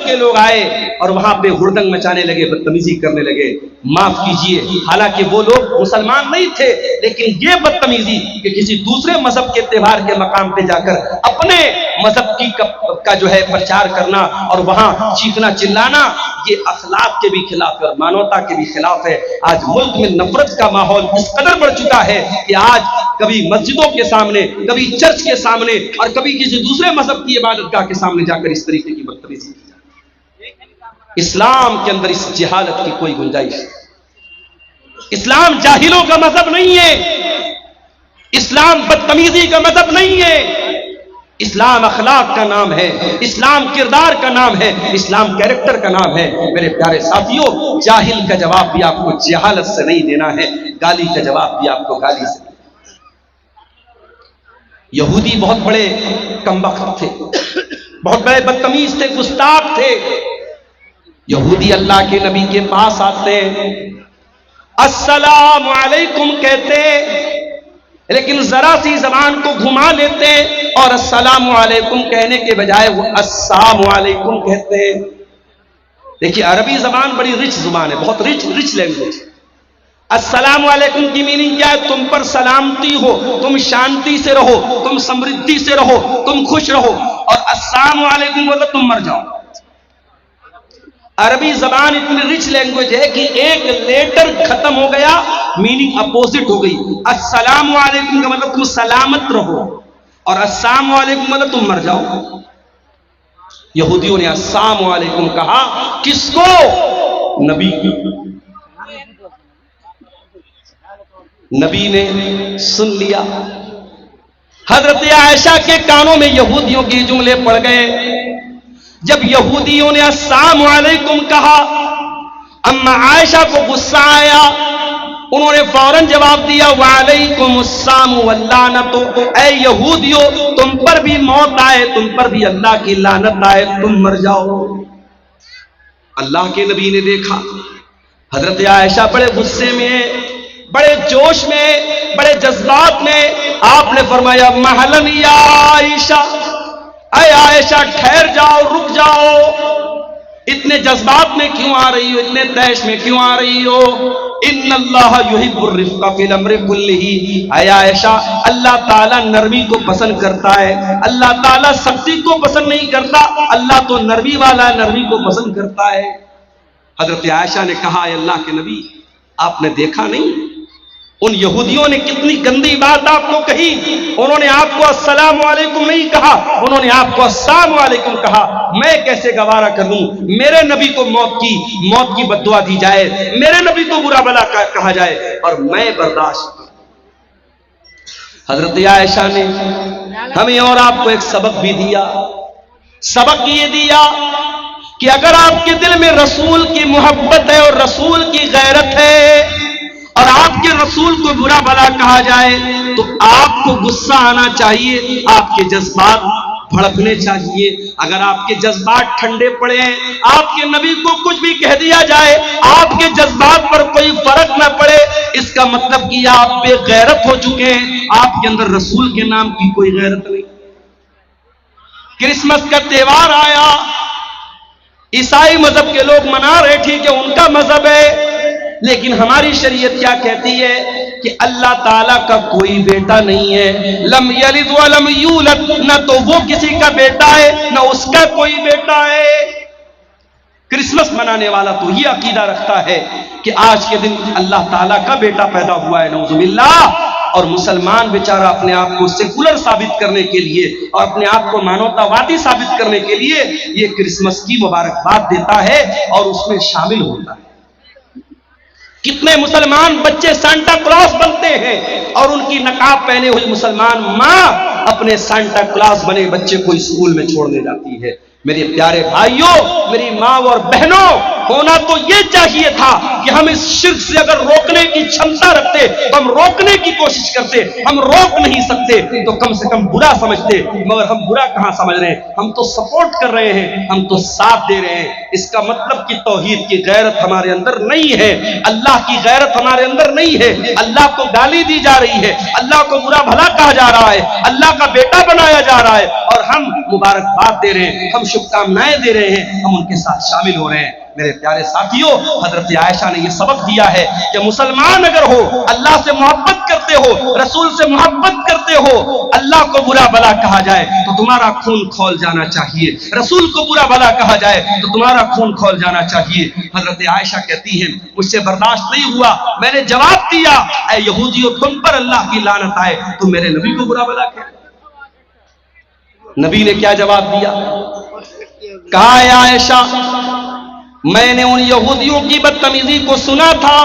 کے لوگ آئے اور وہاں پہ ہڑدنگ مچانے لگے، بدتمیزی کرنے لگے. معاف کیجئے، حالانکہ وہ لوگ مسلمان نہیں تھے، لیکن یہ بدتمیزی کہ کسی دوسرے مذہب کے تہوار کے مقام پہ جا کر اپنے مذہب کا جو ہے پرچار کرنا اور وہاں چیخنا چلانا، یہ اخلاق کے بھی خلاف ہے اور مانوتا کے بھی خلاف ہے. آج ملک میں نفرت کا ماحول اس قدر بڑھ چکا ہے کہ آج کبھی مسجدوں کے سامنے، کبھی چرچ کے سامنے اور کبھی کسی دوسرے مذہب کی عبادت گاہ کے سامنے جا کر اس طریقے کی بدتمیزی کی جاتی ہے. اسلام کے اندر اس جہالت کی کوئی گنجائش نہیں. اسلام جاہلوں کا مذہب نہیں ہے، اسلام بدتمیزی کا مذہب نہیں ہے. اسلام اخلاق کا نام ہے، اسلام کردار کا نام ہے، اسلام کیریکٹر کا نام ہے. میرے پیارے ساتھیوں، جاہل کا جواب بھی آپ کو جہالت سے نہیں دینا ہے، گالی کا جواب بھی آپ کو گالی سے. یہودی بہت بڑے کمبخت تھے، بہت بڑے بدتمیز تھے، گستاخ تھے. یہودی اللہ کے نبی کے پاس آتے، السلام علیکم کہتے، لیکن ذرا سی زبان کو گھما لیتے اور السلام علیکم کہنے کے بجائے وہ السلام علیکم کہتے. دیکھیے عربی زبان بڑی رچ زبان ہے، بہت رچ لینگویج. السلام علیکم کی میننگ کیا ہے؟ تم پر سلامتی ہو، تم شانتی سے رہو، تم سمردھی سے رہو، تم خوش رہو. اور السلام علیکم بولو تم مر جاؤ. عربی زبان اتنی رچ لینگویج ہے کہ ایک لیٹر ختم ہو گیا، میننگ اپوزٹ ہو گئی. السلام علیکم کا مطلب تم سلامت رہو اور السلام علیکم مطلب تم مر جاؤ. یہودیوں نے السلام علیکم کہا، کس کو؟ نبی کی. نبی نے سن لیا. حضرت عائشہ کے کانوں میں یہودیوں کے جملے پڑ گئے. جب یہودیوں نے السلام علیکم کہا، اما عائشہ کو غصہ آیا، انہوں نے فوراً جواب دیا، وعلیکم السلام واللعنت. اے یہودیو، تم پر بھی موت آئے، تم پر بھی اللہ کی لعنت آئے، تم مر جاؤ. اللہ کے نبی نے دیکھا حضرت عائشہ بڑے غصے میں، بڑے جوش میں، بڑے جذبات میں. آپ نے فرمایا، محلن یا عائشہ، اے عائشہ ٹھہر جاؤ، رک جاؤ. اتنے جذبات میں کیوں آ رہی ہو، اتنے تیش میں کیوں آ رہی ہو؟ ان اللہ یحب الرفق فی الامر کلہ. اے عائشہ، اللہ تعالیٰ نرمی کو پسند کرتا ہے، اللہ تعالیٰ سختی کو پسند نہیں کرتا. اللہ تو نرمی والا، نرمی کو پسند کرتا ہے. حضرت عائشہ نے کہا، اے اللہ کے نبی، آپ نے دیکھا نہیں ان یہودیوں نے کتنی گندی بات آپ کو کہی؟ انہوں نے آپ کو السلام علیکم نہیں کہا، انہوں نے آپ کو السلام علیکم کہا. میں کیسے گوارا کر لوں میرے نبی کو موت کی بددعا دی جائے، میرے نبی کو برا بلا کہا جائے اور میں برداشت. حضرت عائشہ نے ہمیں اور آپ کو ایک سبق بھی دیا. سبق یہ دیا کہ اگر آپ کے دل میں رسول کی محبت ہے اور رسول کی غیرت ہے اور آپ کے رسول کو برا بلا کہا جائے تو آپ کو غصہ آنا چاہیے، آپ کے جذبات بھڑکنے چاہیے. اگر آپ کے جذبات ٹھنڈے پڑے ہیں، آپ کے نبی کو کچھ بھی کہہ دیا جائے، آپ کے جذبات پر کوئی فرق نہ پڑے، اس کا مطلب کہ آپ بے غیرت ہو چکے ہیں، آپ کے اندر رسول کے نام کی کوئی غیرت نہیں. کرسمس کا تہوار آیا، عیسائی مذہب کے لوگ منا رہے تھے کہ ان کا مذہب ہے، لیکن ہماری شریعت کیا کہتی ہے کہ اللہ تعالیٰ کا کوئی بیٹا نہیں ہے. لم یلد ولم یولد، نہ تو وہ کسی کا بیٹا ہے نہ اس کا کوئی بیٹا ہے. کرسمس منانے والا تو یہ عقیدہ رکھتا ہے کہ آج کے دن اللہ تعالیٰ کا بیٹا پیدا ہوا ہے، نعوذ باللہ. اور مسلمان بیچارہ اپنے آپ کو سیکولر ثابت کرنے کے لیے اور اپنے آپ کو مانوتاوادی ثابت کرنے کے لیے یہ کرسمس کی مبارکباد دیتا ہے اور اس میں شامل ہوتا ہے. کتنے مسلمان بچے سانٹا کلاس بنتے ہیں اور ان کی نقاب پہنے ہوئی مسلمان ماں اپنے سانٹا کلاس بنے بچے کو اسکول میں چھوڑنے جاتی ہے. میرے پیارے بھائیوں، میری ماں اور بہنوں، ہونا تو یہ چاہیے تھا کہ ہم اس شرک سے اگر روکنے کی چھمتا رکھتے تو ہم روکنے کی کوشش کرتے. ہم روک نہیں سکتے تو کم سے کم برا سمجھتے، مگر ہم برا کہاں سمجھ رہے ہیں، ہم تو سپورٹ کر رہے ہیں، ہم تو ساتھ دے رہے ہیں. اس کا مطلب کہ توحید کی غیرت ہمارے اندر نہیں ہے، اللہ کی غیرت ہمارے اندر نہیں ہے، اللہ کو گالی دی جا رہی ہے، اللہ کو برا بھلا کہا جا رہا ہے، اللہ کا بیٹا بنایا جا رہا ہے، اور ہم مبارکباد دے رہے ہیں، ہم شبکامنائیں دے رہے ہیں، ہم ان کے ساتھ شامل ہو رہے ہیں۔ میرے پیارے ساتھیوں، حضرت عائشہ نے یہ سبق دیا ہے کہ مسلمان اگر ہو، اللہ سے محبت کرتے ہو، رسول سے محبت کرتے ہو، اللہ کو برا بھلا کہا جائے تو تمہارا خون کھول جانا چاہیے، رسول کو برا بھلا کہا جائے تو تمہارا خون کھول جانا چاہیے۔ حضرت عائشہ کہتی ہیں مجھ سے برداشت نہیں ہوا، میں نے جواب دیا اے یہودیوں تم پر اللہ کی لعنت آئے، تم میرے نبی کو برا بھلا کہتے۔ نبی نے کیا جواب دیا؟ کہا اے عائشہ میں نے ان یہودیوں کی بدتمیزی کو سنا تھا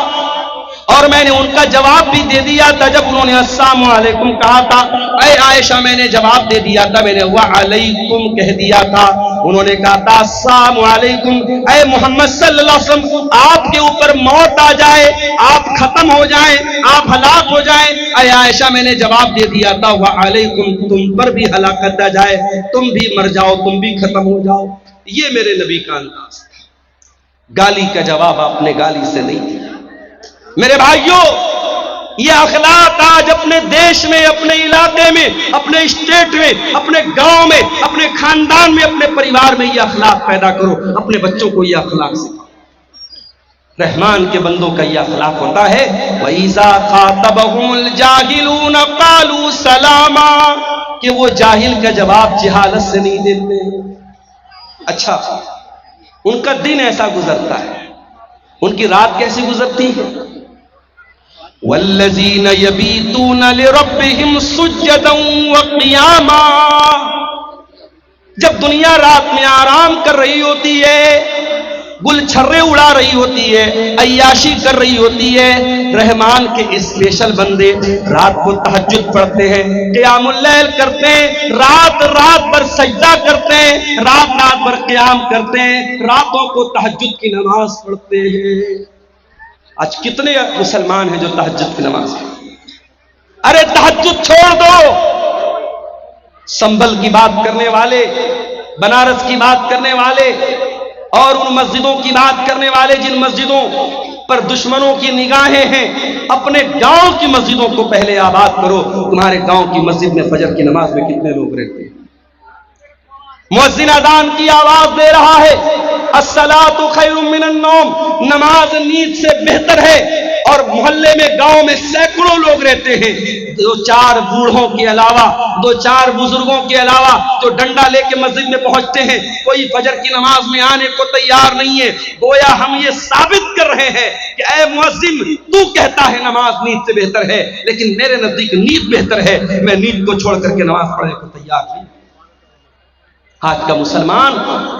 اور میں نے ان کا جواب بھی دے دیا تھا جب انہوں نے السلام علیکم کہا تھا۔ اے عائشہ میں نے جواب دے دیا تھا، میں نے وعلیکم کہہ دیا تھا، انہوں نے کہا تھا السلام علیکم، اے محمد صلی اللہ علیہ وسلم آپ کے اوپر موت آ جائے، آپ ختم ہو جائیں، آپ ہلاک ہو جائیں۔ اے عائشہ میں نے جواب دے دیا تھا وعلیکم، تم پر بھی ہلاکت آ جائے، تم بھی مر جاؤ، تم بھی ختم ہو جاؤ۔ یہ میرے نبی کا انداز تھا، گالی کا جواب آپ نے گالی سے نہیں دیا۔ میرے بھائیوں، یہ اخلاق آج اپنے دیش میں، اپنے علاقے میں، اپنے اسٹیٹ میں، اپنے گاؤں میں، اپنے خاندان میں، اپنے پریوار میں یہ اخلاق پیدا کرو، اپنے بچوں کو یہ اخلاق سکھاؤ۔ رحمان کے بندوں کا یہ اخلاق ہوتا ہے وَإِذَا خَاطَبَهُمُ الْجَاهِلُونَ قَالُوا سَلَامًا، کہ وہ جاہل کا جواب جہالت سے نہیں دیتے۔ اچھا، ان کا دن ایسا گزرتا ہے، ان کی رات کیسی گزرتی ہے؟ وَالَّذِينَ يَبِيتُونَ لِرَبِّهِمْ سُجَّدًا وَقِيَامًا، جب دنیا رات میں آرام کر رہی ہوتی ہے، گل چھرے اڑا رہی ہوتی ہے، عیاشی کر رہی ہوتی ہے، رحمان کے اسپیشل بندے رات کو تہجد پڑھتے ہیں، قیام اللیل کرتے ہیں، رات بھر سجدہ کرتے ہیں، رات بھر قیام کرتے ہیں، راتوں کو تہجد کی نماز پڑھتے ہیں۔ آج کتنے مسلمان ہیں جو تہجد کی نماز پڑھتے ہیں؟ ارے تہجد چھوڑ دو، سنبل کی بات کرنے والے، بنارس کی بات کرنے والے، اور ان مسجدوں کی بات کرنے والے جن مسجدوں پر دشمنوں کی نگاہیں ہیں، اپنے گاؤں کی مسجدوں کو پہلے آباد کرو۔ تمہارے گاؤں کی مسجد میں فجر کی نماز میں کتنے لوگ رہتے ہیں؟ مؤذن اذان کی آواز دے رہا ہے الصلاۃ خیر من النوم، نماز نیند سے بہتر ہے، اور محلے میں گاؤں میں سینکڑوں لوگ رہتے ہیں، دو چار بوڑھوں کے علاوہ، دو چار بزرگوں کے علاوہ جو ڈنڈا لے کے مسجد میں پہنچتے ہیں، کوئی فجر کی نماز میں آنے کو تیار نہیں ہے۔ گویا ہم یہ ثابت کر رہے ہیں کہ اے مؤذن تو کہتا ہے نماز نیند سے بہتر ہے، لیکن میرے نزدیک نیند بہتر ہے، میں نیند کو چھوڑ کر کے نماز پڑھنے کو تیار نہیں۔ آج کا مسلمان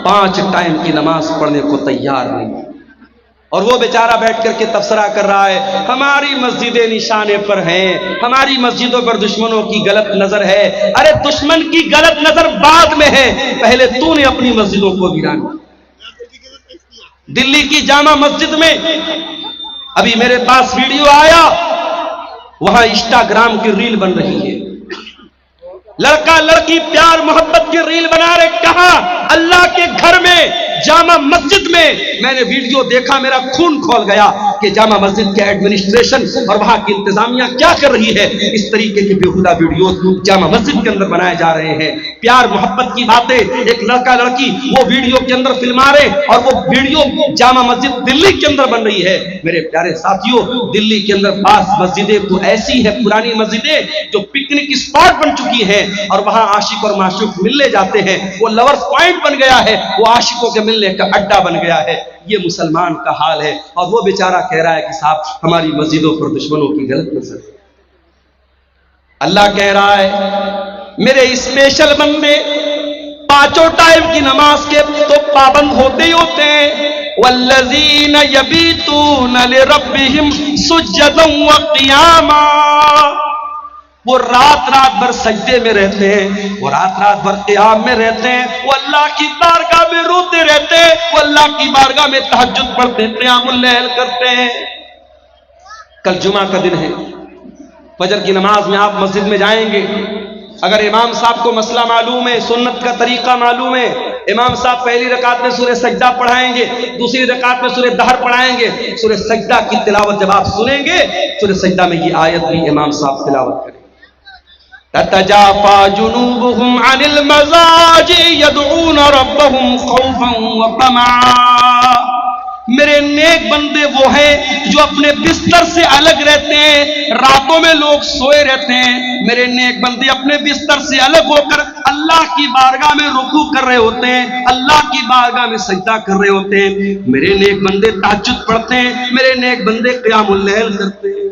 5 ٹائم کی نماز پڑھنے کو تیار نہیں، اور وہ بیچارہ بیٹھ کر کے تبصرہ کر رہا ہے ہماری مسجدیں نشانے پر ہیں، ہماری مسجدوں پر دشمنوں کی غلط نظر ہے۔ ارے دشمن کی غلط نظر بعد میں ہے، پہلے تو نے اپنی مسجدوں کو گرانا۔ دلی کی جامع مسجد میں ابھی میرے پاس ویڈیو آیا، وہاں انسٹاگرام کی ریل بن رہی ہے، لڑکا لڑکی پیار محبت کی ریل بنا رہے، کہاں؟ اللہ کے گھر میں، جامع مسجد میں۔ میں نے ویڈیو دیکھا، میرا خون کھول گیا کہ جامع مسجد کے ایڈمنسٹریشن اور وہاں کی انتظامیہ کیا کر رہی ہے۔ اس طریقے کے بےہودہ ویڈیوز جامع مسجد کے اندر بنائے جا رہے ہیں، پیار محبت کی باتیں، ایک لڑکا لڑکی وہ ویڈیو کے اندر فلما رہے، اور وہ ویڈیو جامع مسجد دلی کے اندر بن رہی ہے۔ میرے پیارے ساتھیوں، دلی کے اندر بعض مسجدیں تو ایسی ہیں، پرانی مسجدیں جو پکنک اسپاٹ بن چکی ہیں، اور وہاں عاشق اور معشوق ملنے جاتے ہیں، وہ لورز پوائنٹ بن گیا ہے، وہ عاشقوں کے ملنے کا اڈا بن گیا ہے۔ یہ مسلمان کا حال ہے، اور وہ بیچارہ کہہ رہا ہے کہ صاحب ہماری مسجدوں پر دشمنوں کی غلط نظر ہے۔ اللہ کہہ رہا ہے میرے اسپیشل بندے 5 ٹائم کی نماز کے تو پابند ہوتے ہی ہوتے ہیں۔ والذین یبیتون لربہم سجدا وقیاما، وہ رات بھر سجدے میں رہتے ہیں، وہ رات بھر قیام میں رہتے ہیں، وہ اللہ کی بارگاہ میں روتے رہتے ہیں، وہ اللہ کی بارگاہ میں تہجد پڑھتے ہیں، قیام اللیل کرتے ہیں۔ کل جمعہ کا دن ہے، فجر کی نماز میں آپ مسجد میں جائیں گے، اگر امام صاحب کو مسئلہ معلوم ہے، سنت کا طریقہ معلوم ہے، امام صاحب پہلی رکعت میں سورہ سجدہ پڑھائیں گے، دوسری رکعت میں سورہ دہر پڑھائیں گے، سورہ سجدہ کی تلاوت جب آپ سنیں گے سورہ سجدہ میں یہ آیت بھی امام صاحب تلاوت کریں گے، تتجافى جنوبهم عن المضاجع يدعون ربهم خوفا وطمعا۔ میرے نیک بندے وہ ہیں جو اپنے بستر سے الگ رہتے ہیں، راتوں میں لوگ سوئے رہتے ہیں، میرے نیک بندے اپنے بستر سے الگ ہو کر اللہ کی بارگاہ میں رکوع کر رہے ہوتے ہیں، اللہ کی بارگاہ میں سجدہ کر رہے ہوتے ہیں، میرے نیک بندے تہجد پڑھتے ہیں، میرے نیک بندے قیام اللیل کرتے ہیں۔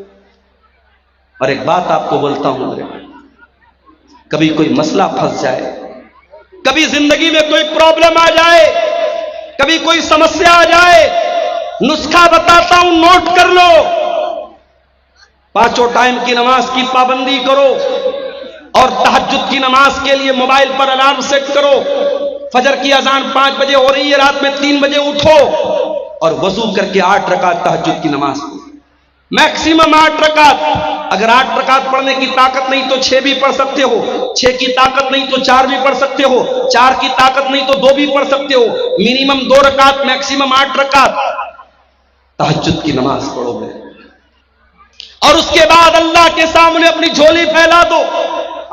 اور ایک بات آپ کو بولتا ہوں، کبھی کوئی مسئلہ پھنس جائے، کبھی زندگی میں کوئی پرابلم آ جائے، کبھی کوئی سمسیا آ جائے، نسخہ بتاتا ہوں، نوٹ کر لو۔ پانچوں ٹائم کی نماز کی پابندی کرو، اور تہجد کی نماز کے لیے موبائل پر الارم سیٹ کرو۔ فجر کی اذان 5 بجے ہو رہی ہے، رات میں 3 بجے اٹھو اور وضو کر کے 8 رکعت تہجد کی نماز پڑھو، میکسیمم 8 رکعت۔ اگر 8 رکعت پڑھنے کی طاقت نہیں تو 6 بھی پڑھ سکتے ہو، 6 کی طاقت نہیں تو 4 بھی پڑھ سکتے ہو، 4 کی طاقت نہیں تو 2 بھی پڑھ سکتے ہو، منیمم 2 رکعت، میکسیمم 8 رکعت تہجد کی نماز پڑھو گے، اور اس کے بعد اللہ کے سامنے اپنی جھولی پھیلا دو۔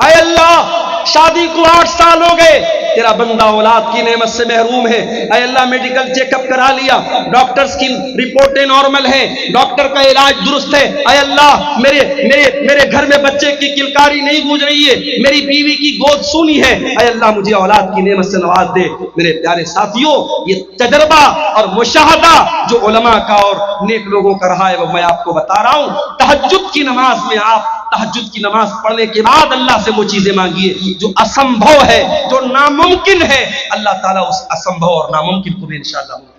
اے اللہ، شادی کو 8 سال ہو گئے، تیرا بندہ اولاد کی نعمت سے محروم ہے، اے اللہ میڈیکل چیک اپ کرا لیا، ڈاکٹرز کی رپورٹیں نارمل ہیں، ڈاکٹر کا علاج درست ہے، اے اللہ میرے گھر میں بچے کی کلکاری نہیں گونج رہی ہے، میری بیوی کی گود سونی ہے، اے اللہ مجھے اولاد کی نعمت سے نواز دے۔ میرے پیارے ساتھیوں، یہ تجربہ اور مشاہدہ جو علماء کا اور نیک لوگوں کا رہا ہے وہ میں آپ کو بتا رہا ہوں۔ تہجد کی نماز میں آپ تہجد کی نماز پڑھنے کے بعد اللہ سے وہ چیزیں مانگیے جو اسمبھو ہے، جو ناممکن ہے، اللہ تعالیٰ اس اسمبھو اور ناممکن کو بھی انشاءاللہ ممکن۔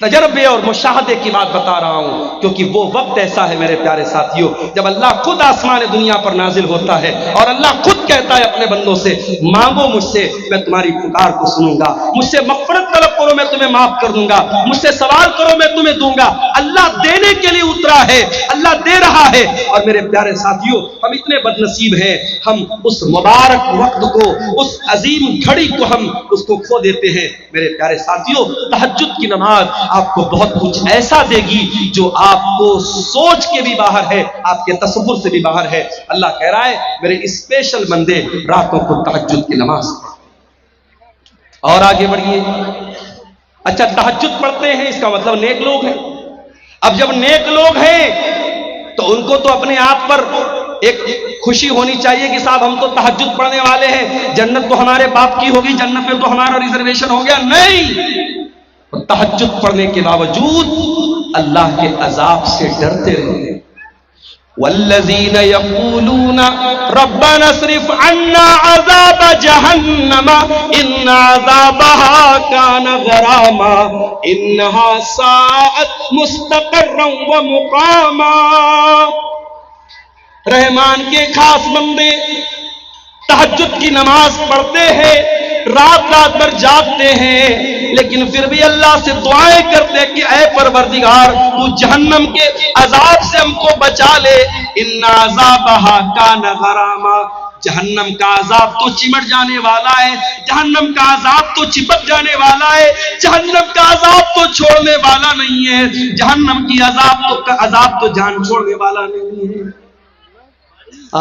تجربے اور مشاہدے کی بات بتا رہا ہوں، کیونکہ وہ وقت ایسا ہے میرے پیارے ساتھیوں جب اللہ خود آسمان دنیا پر نازل ہوتا ہے اور اللہ خود کہتا ہے اپنے بندوں سے، مانگو مجھ سے، میں تمہاری پکار کو سنوں گا، مجھ سے مغفرت طلب کرو میں تمہیں معاف کر دوں گا، مجھ سے سوال کرو میں تمہیں دوں گا۔ اللہ دینے کے لیے اترا ہے، اللہ دے رہا ہے، اور میرے پیارے ساتھیوں ہم اتنے بد نصیب ہیں، ہم اس مبارک وقت کو، اس عظیم گھڑی کو ہم اس کو کھو دیتے ہیں۔ میرے پیارے ساتھیوں، تہجد کی نماز آپ کو بہت کچھ ایسا دے گی جو آپ کو سوچ کے بھی باہر ہے، آپ کے تصور سے بھی باہر ہے۔ اللہ کہہ رہا ہے میرے اسپیشل بندے راتوں کو تہجد کی نماز پڑھیں۔ اور آگے بڑھیے۔ اچھا، تہجد پڑھتے ہیں اس کا مطلب نیک لوگ ہیں۔ اب جب نیک لوگ ہیں تو ان کو تو اپنے آپ پر ایک خوشی ہونی چاہیے کہ صاحب ہم تو تہجد پڑھنے والے ہیں، جنت تو ہمارے باپ کی ہوگی، جنت میں تو ہمارا ریزرویشن ہو گیا۔ نہیں، تہجد پڑھنے کے باوجود اللہ کے عذاب سے ڈرتے رہے۔ والذین یقولون ربنا اصرف عنا عذاب جہنم ان عذابها کان غراما انها ساءت مستقرا ومقاما۔ رحمان کے خاص بندے تہجد کی نماز پڑھتے ہیں، رات رات بھر جاگتے ہیں، لیکن پھر بھی اللہ سے دعائیں کرتے کہ اے پروردگار تو جہنم کے عذاب سے ہم کو بچا لے۔ ان عذابها کان غراما، جہنم کا عذاب تو چمٹ جانے والا ہے، جہنم کا عذاب تو چپک جانے والا ہے، جہنم کا عذاب تو چھوڑنے والا نہیں ہے، جہنم کی عذاب تو جان چھوڑنے والا نہیں ہے۔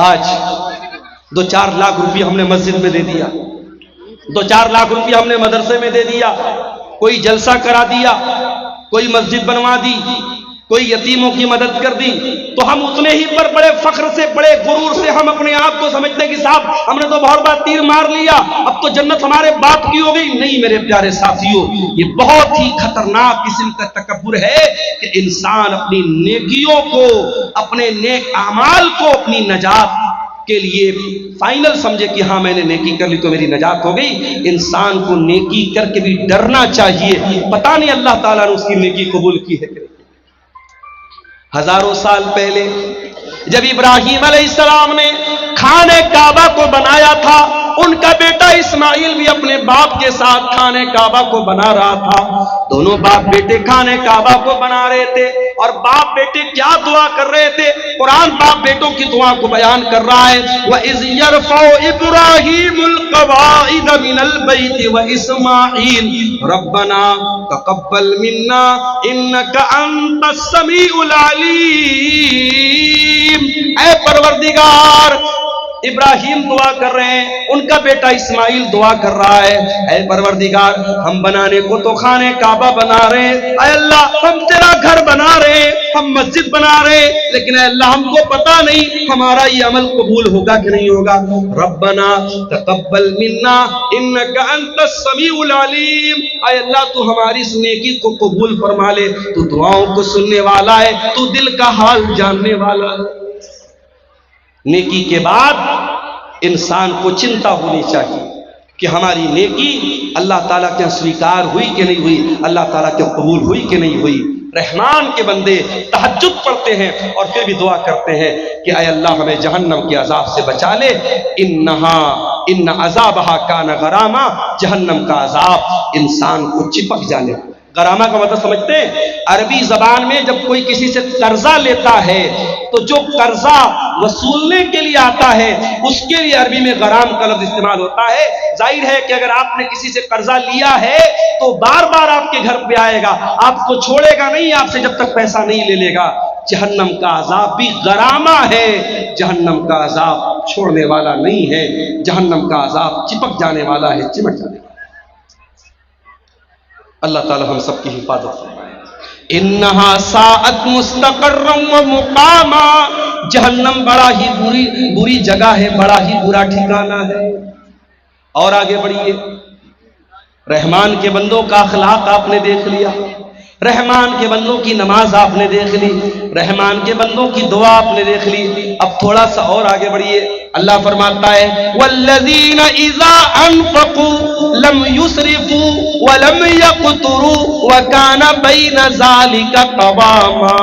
آج 2-4 لاکھ روپیہ ہم نے مسجد میں دے دیا، 2-4 لاکھ روپیہ ہم نے مدرسے میں دے دیا، کوئی جلسہ کرا دیا، کوئی مسجد بنوا دی، کوئی یتیموں کی مدد کر دی، تو ہم اتنے ہی پر بڑے فخر سے، بڑے غرور سے ہم اپنے آپ کو سمجھتے ہیں کہ صاحب ہم نے تو بہت بار تیر مار لیا، اب تو جنت ہمارے باپ کی ہو گئی۔ نہیں میرے پیارے ساتھیوں، یہ بہت ہی خطرناک قسم کا تکبر ہے کہ انسان اپنی نیکیوں کو، اپنے نیک اعمال کو اپنی نجات کے لیے فائنل سمجھے کہ ہاں میں نے نیکی کر لی تو میری نجات ہو گئی۔ انسان کو نیکی کر کے بھی ڈرنا چاہیے، پتہ نہیں اللہ تعالیٰ نے اس کی نیکی قبول کی ہے کہ نہیں۔ ہزاروں سال پہلے جب ابراہیم علیہ السلام نے خانہ کعبہ کو بنایا تھا، ان کا بیٹا اسماعیل بھی اپنے باپ کے ساتھ خانہ کعبہ کو بنا رہا تھا۔ دونوں باپ بیٹے خانہ کعبہ کو بنا رہے تھے، اور باپ بیٹے کیا دعا کر رہے تھے؟ قرآن باپ بیٹوں کی دعا کو بیان کر رہا ہے، وَإِذْ يَرْفَعُ إِبْرَاهِيمُ الْقَوَاعِدَ مِنَ الْبَيْتِ وَإِسْمَاعِيلُ رَبَّنَا تَقَبَّلْ مِنَّا إِنَّكَ أَنْتَ السَّمِيعُ الْعَلِيمُ۔ اے پروردگار، ابراہیم دعا کر رہے ہیں، ان کا بیٹا اسماعیل دعا کر رہا ہے، اے پروردگار ہم بنانے کو تو خانہ کعبہ بنا رہے ہیں، اے اللہ ہم تیرا گھر بنا رہے ہیں، ہم مسجد بنا رہے ہیں، لیکن اے اللہ ہم کو پتا نہیں ہمارا یہ عمل قبول ہوگا کہ نہیں ہوگا۔ ربنا تقبل منا انک انت السمیع العلیم، اے اللہ تو ہماری اس نیکی کو قبول فرما لے، تو دعاؤں کو سننے والا ہے، تو دل کا حال جاننے والا ہے۔ نیکی کے بعد انسان کو چنتا ہونی چاہیے کہ ہماری نیکی اللہ تعالیٰ کے سویکار ہوئی کہ نہیں ہوئی، اللہ تعالیٰ کے قبول ہوئی کہ نہیں ہوئی۔ رحمان کے بندے تہجد پڑھتے ہیں اور پھر بھی دعا کرتے ہیں کہ اے اللہ ہمیں جہنم کے عذاب سے بچا لے، ان عذابہا کان غراما، جہنم کا عذاب انسان کو چپک جانے۔ غرامہ کا مطلب سمجھتے ہیں؟ عربی زبان میں جب کوئی کسی سے قرضہ لیتا ہے تو جو قرضہ وصولنے کے لیے آتا ہے اس کے لیے عربی میں غرام کا لفظ استعمال ہوتا ہے۔ ظاہر ہے کہ اگر آپ نے کسی سے قرضہ لیا ہے تو بار بار آپ کے گھر پہ آئے گا، آپ کو چھوڑے گا نہیں آپ سے جب تک پیسہ نہیں لے لے گا۔ جہنم کا عذاب بھی غرامہ ہے، جہنم کا عذاب چھوڑنے والا نہیں ہے، جہنم کا عذاب چپک جانے والا ہے، چمٹ جانے والا ہے۔ اللہ تعالی ہم سب کی حفاظت فرمائے۔ انہا ساعت مستقرا و مقاما، جہنم بڑا ہی بری جگہ ہے، بڑا ہی برا ٹھکانہ ہے۔ اور آگے بڑھیے، رحمان کے بندوں کا اخلاق آپ نے دیکھ لیا، رحمان کے بندوں کی نماز آپ نے دیکھ لی، رحمان کے بندوں کی دعا آپ نے دیکھ لی۔ اب تھوڑا سا اور آگے بڑھیے، اللہ فرماتا ہے والذین اذا انفقوا لم یسرفوا ولم یقتروا وکان بین ذلک قواما۔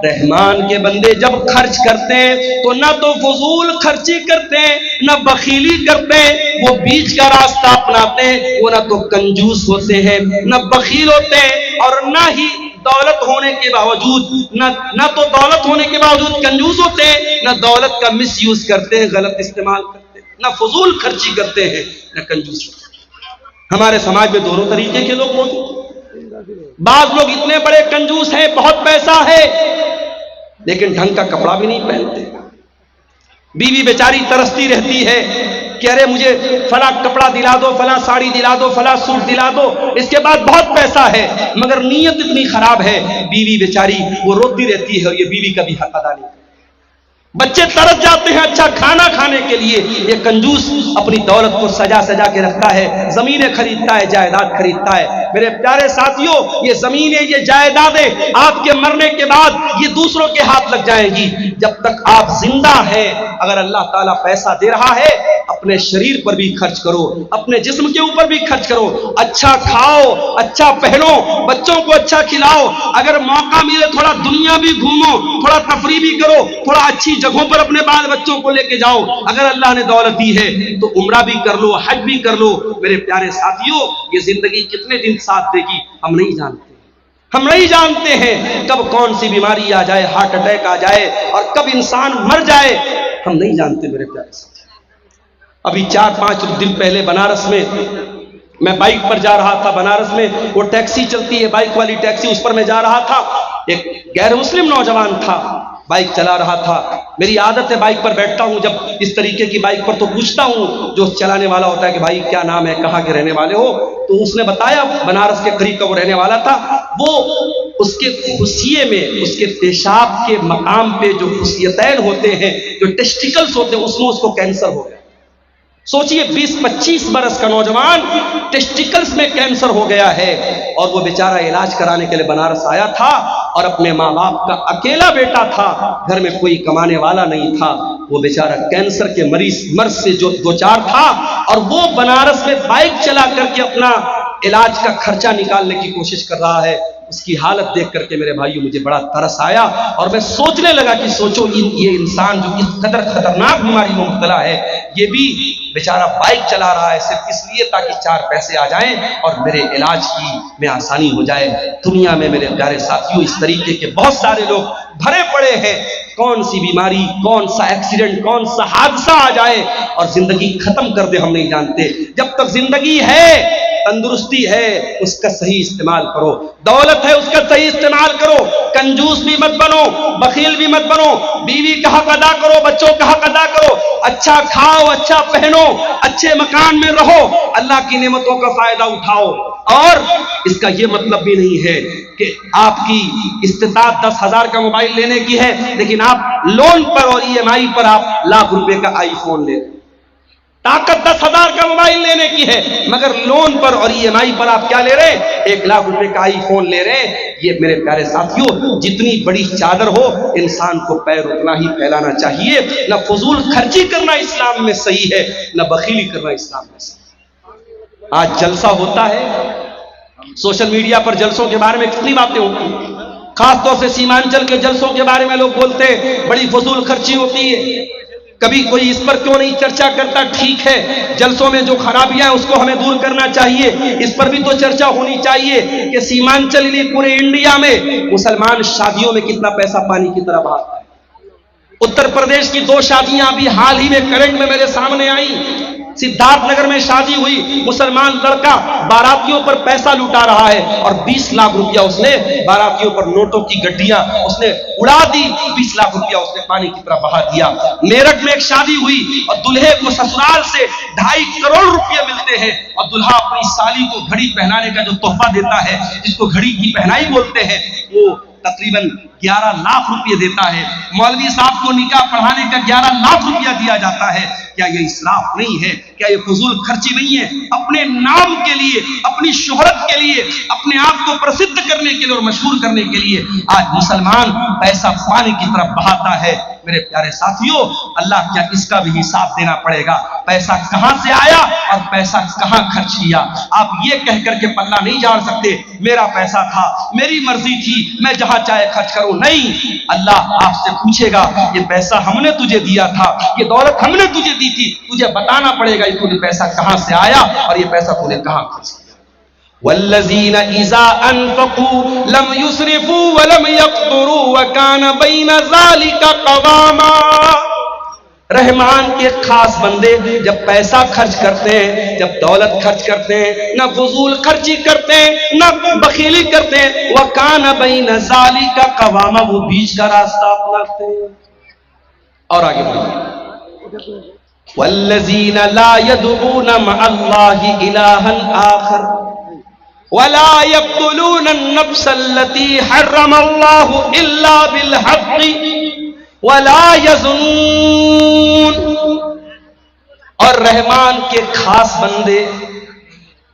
رحمان کے بندے جب خرچ کرتے ہیں تو نہ تو فضول خرچی کرتے ہیں، نہ بخیلی کرتے ہیں، وہ بیچ کا راستہ اپناتے ہیں، وہ نہ تو کنجوس ہوتے ہیں نہ بخیل ہوتے ہیں، اور نہ ہی دولت ہونے کے باوجود نہ تو دولت ہونے کے باوجود کنجوس ہوتے ہیں، نہ دولت کا مس یوز کرتے ہیں، غلط استعمال کرتے ہیں، نہ فضول خرچی کرتے ہیں، نہ کنجوس کرتے ہیں۔ ہمارے سماج میں دونوں طریقے کے لوگ موجود ہیں۔ بعض لوگ اتنے بڑے کنجوس ہیں، بہت پیسہ ہے لیکن ڈھنگ کا کپڑا بھی نہیں پہنتے، بیوی بیچاری ترستی رہتی ہے کہ ارے مجھے فلاں کپڑا دلا دو، فلاں ساڑی دلا دو، فلاں سوٹ دلا دو، اس کے بعد بہت پیسہ ہے مگر نیت اتنی خراب ہے، بیوی بیچاری وہ روتی رہتی ہے اور یہ بیوی کا بھی حق ادا نہیں کرتی۔ بچے ترس جاتے ہیں اچھا کھانا کھانے کے لیے، یہ کنجوس اپنی دولت کو سجا سجا کے رکھتا ہے، زمینیں خریدتا ہے، جائیداد خریدتا ہے۔ میرے پیارے ساتھیوں، یہ زمینیں، یہ جائیدادیں آپ کے مرنے کے بعد یہ دوسروں کے ہاتھ لگ جائیں گی۔ جب تک آپ زندہ ہیں، اگر اللہ تعالیٰ پیسہ دے رہا ہے، اپنے شریر پر بھی خرچ کرو، اپنے جسم کے اوپر بھی خرچ کرو، اچھا کھاؤ، اچھا پہنو، بچوں کو اچھا کھلاؤ، اگر موقع ملے تھوڑا دنیا بھی گھومو، تھوڑا تفریح بھی کرو، تھوڑا اچھی جگہوں پر اپنے بال بچوں کو لے کے جاؤ۔ اگر اللہ نے دولت دی ہے تو عمرہ بھی کر لو، حج بھی کر لو۔ میرے پیارے ساتھیوں، یہ زندگی کتنے دن ساتھ دے گی ہم نہیں جانتے، ہم نہیں جانتے ہیں کب کون سی بیماری آ جائے، ہارٹ اٹیک آ جائے اور کب انسان مر جائے، ہم نہیں جانتے میرے پیارے ساتھی۔ ابھی 4-5 دن پہلے بنارس میں بائک پر جا رہا تھا، بنارس میں وہ ٹیکسی چلتی ہے، بائک والی ٹیکسی، اس پر میں جا رہا تھا، ایک غیر مسلم نوجوان تھا، بائک چلا رہا تھا۔ میری عادت ہے بائک پر بیٹھتا ہوں جب اس طریقے کی بائک پر تو پوچھتا ہوں جو چلانے والا ہوتا ہے کہ بھائی کیا نام ہے، کہاں کے رہنے والے ہو، تو اس نے بتایا بنارس کے قریب کا وہ رہنے والا تھا۔ وہ اس کے خصیے میں، اس کے پیشاب کے مقام پہ جو خصیتین ہوتے ہیں، جو ٹیسٹیکلز ہوتے ہیں، اس میں اس کو کینسر ہو گیا۔ سوچئے 20-25 برس کا نوجوان، ٹیسٹیکلز میں کینسر ہو گیا ہے، اور وہ بیچارہ علاج کرانے کے لیے بنارس آیا تھا، اور اپنے ماں باپ کا اکیلا بیٹا تھا، گھر میں کوئی کمانے والا نہیں تھا، وہ بیچارہ کینسر کے مرض سے جو دوچار تھا، اور وہ بنارس میں بائک چلا کر کے اپنا علاج کا خرچہ نکالنے کی کوشش کر رہا ہے۔ اس کی حالت دیکھ کر کے میرے بھائیوں مجھے بڑا ترس آیا، اور میں سوچنے لگا کہ سوچو یہ انسان جو اس قدر خطرناک بیماری میں مبتلا ہے، یہ بھی بیچارہ بائک چلا رہا ہے صرف اس لیے تاکہ 4 پیسے آ جائیں اور میرے علاج کی میں آسانی ہو جائے۔ دنیا میں میرے پیارے ساتھیوں اس طریقے کے بہت سارے لوگ بھرے پڑے ہیں، کون سی بیماری، کون سا ایکسیڈنٹ، کون سا حادثہ آ جائے اور زندگی ختم کر دے ہم نہیں جانتے۔ جب تک زندگی ہے، تندرستی ہے، اس کا صحیح استعمال کرو، دولت ہے اس کا صحیح استعمال کرو، کنجوس بھی مت بنو، بخیل بھی مت بنو، بیوی کا حق ادا کرو، بچوں کا حق ادا کرو، اچھا کھاؤ، اچھا پہنو، اچھے مکان میں رہو، اللہ کی نعمتوں کا فائدہ اٹھاؤ۔ اور اس کا یہ مطلب بھی نہیں ہے کہ آپ کی استطاعت 10,000 کا موبائل لینے کی ہے لیکن آپ لون پر اور EMI پر آپ لاکھ روپے کا آئی فون لے رہے ہیں۔ طاقت 10,000 کا موبائل لینے کی ہے مگر لون پر اور EMI پر آپ کیا لے رہے ہیں؟ 1 لاکھ روپے کا آئی فون لے رہے ہیں۔ یہ میرے پیارے ساتھیوں، جتنی بڑی چادر ہو انسان کو پیر اتنا ہی پھیلانا چاہیے۔ نہ فضول خرچی کرنا اسلام میں صحیح ہے، نہ بخیلی کرنا اسلام میں صحیح ہے۔ آج جلسہ ہوتا ہے، سوشل میڈیا پر جلسوں کے بارے میں کتنی باتیں ہوتی ہیں، خاص طور سے سیمانچل کے جلسوں کے بارے میں لوگ بولتے ہیں بڑی فضول خرچی ہوتی ہے۔ کبھی کوئی اس پر کیوں نہیں چرچا کرتا؟ ٹھیک ہے، جلسوں میں جو خرابیاں ہیں اس کو ہمیں دور کرنا چاہیے، اس پر بھی تو چرچا ہونی چاہیے کہ سیمانچل لیے پورے انڈیا میں مسلمان شادیوں میں کتنا پیسہ پانی کی طرح بہاتا ہے۔ اتر پردیش کی 2 شادیاں ابھی حال ہی میں کرنٹ میں میرے سامنے آئیں۔ سدھارتھ نگر میں شادی ہوئی، مسلمان لڑکا باراتیوں پر پیسہ لوٹا رہا ہے اور 20 لاکھ روپیہ اس نے باراتیوں پر نوٹوں کی گڈیاں اس نے اڑا دی، 20 لاکھ روپیہ اس نے پانی کی طرح بہا دیا۔ میرٹھ میں ایک شادی ہوئی اور دلہے کو سسرال سے 2.5 کروڑ روپیہ ملتے ہیں اور دلہا اپنی سالی کو گھڑی پہنانے کا جو تحفہ دیتا ہے، جس کو گھڑی کی پہنائی بولتے ہیں، وہ تقریباً 11 لاکھ روپیہ دیتا ہے۔ مولوی صاحب کو نکاح پڑھانے کا 11 لاکھ روپیہ دیا جاتا ہے۔ کیا یہ اسراف نہیں ہے؟ کیا یہ فضول خرچی نہیں ہے؟ اپنے نام کے لیے، اپنی شہرت کے لیے، اپنے آپ کو پرسدھ کرنے کے لیے اور مشہور کرنے کے لیے آج مسلمان پیسہ پانی کی طرف بہاتا ہے۔ میرے پیارے ساتھیوں، اللہ کیا اس کا بھی حساب دینا پڑے گا، پیسہ کہاں سے آیا اور پیسہ کہاں خرچ کیا۔ آپ یہ کہہ کر کے پلہ نہیں جھاڑ سکتے میرا پیسہ تھا، میری مرضی تھی، میں جہاں چاہے خرچ کروں۔ نہیں، اللہ آپ سے پوچھے گا یہ پیسہ ہم نے تجھے دیا تھا، یہ دولت ہم نے تجھے دی تھی، تجھے بتانا پڑے گا یہ پیسہ کہاں سے آیا اور یہ پیسہ تو نے کہاں خرچ کیا۔ والذین اذا انفقوا لم يسرفوا ولم يقتروا وكان بين ذلك قواما۔ رحمان کے خاص بندے جب پیسہ خرچ کرتے ہیں، جب دولت خرچ کرتے ہیں، نہ فضول خرچی کرتے ہیں، نہ بخیلی کرتے ہیں، وَكَانَ بَيْنَ ذَلِكَ قَوَامًا، وہ بیچ کا راستہ اپناتے ہیں۔ اور آگے بڑھیں، وَالَّذِينَ لَا يَدْعُونَ مَعَ اللَّهِ إِلَٰهًا آخَرَ وَلَا يَقْتُلُونَ النَّفْسَ الَّتِي حَرَّمَ اللَّهُ إِلَّا بِالْحَقِّ وَلَا يَزْنُونَ۔ اور رحمان کے خاص بندے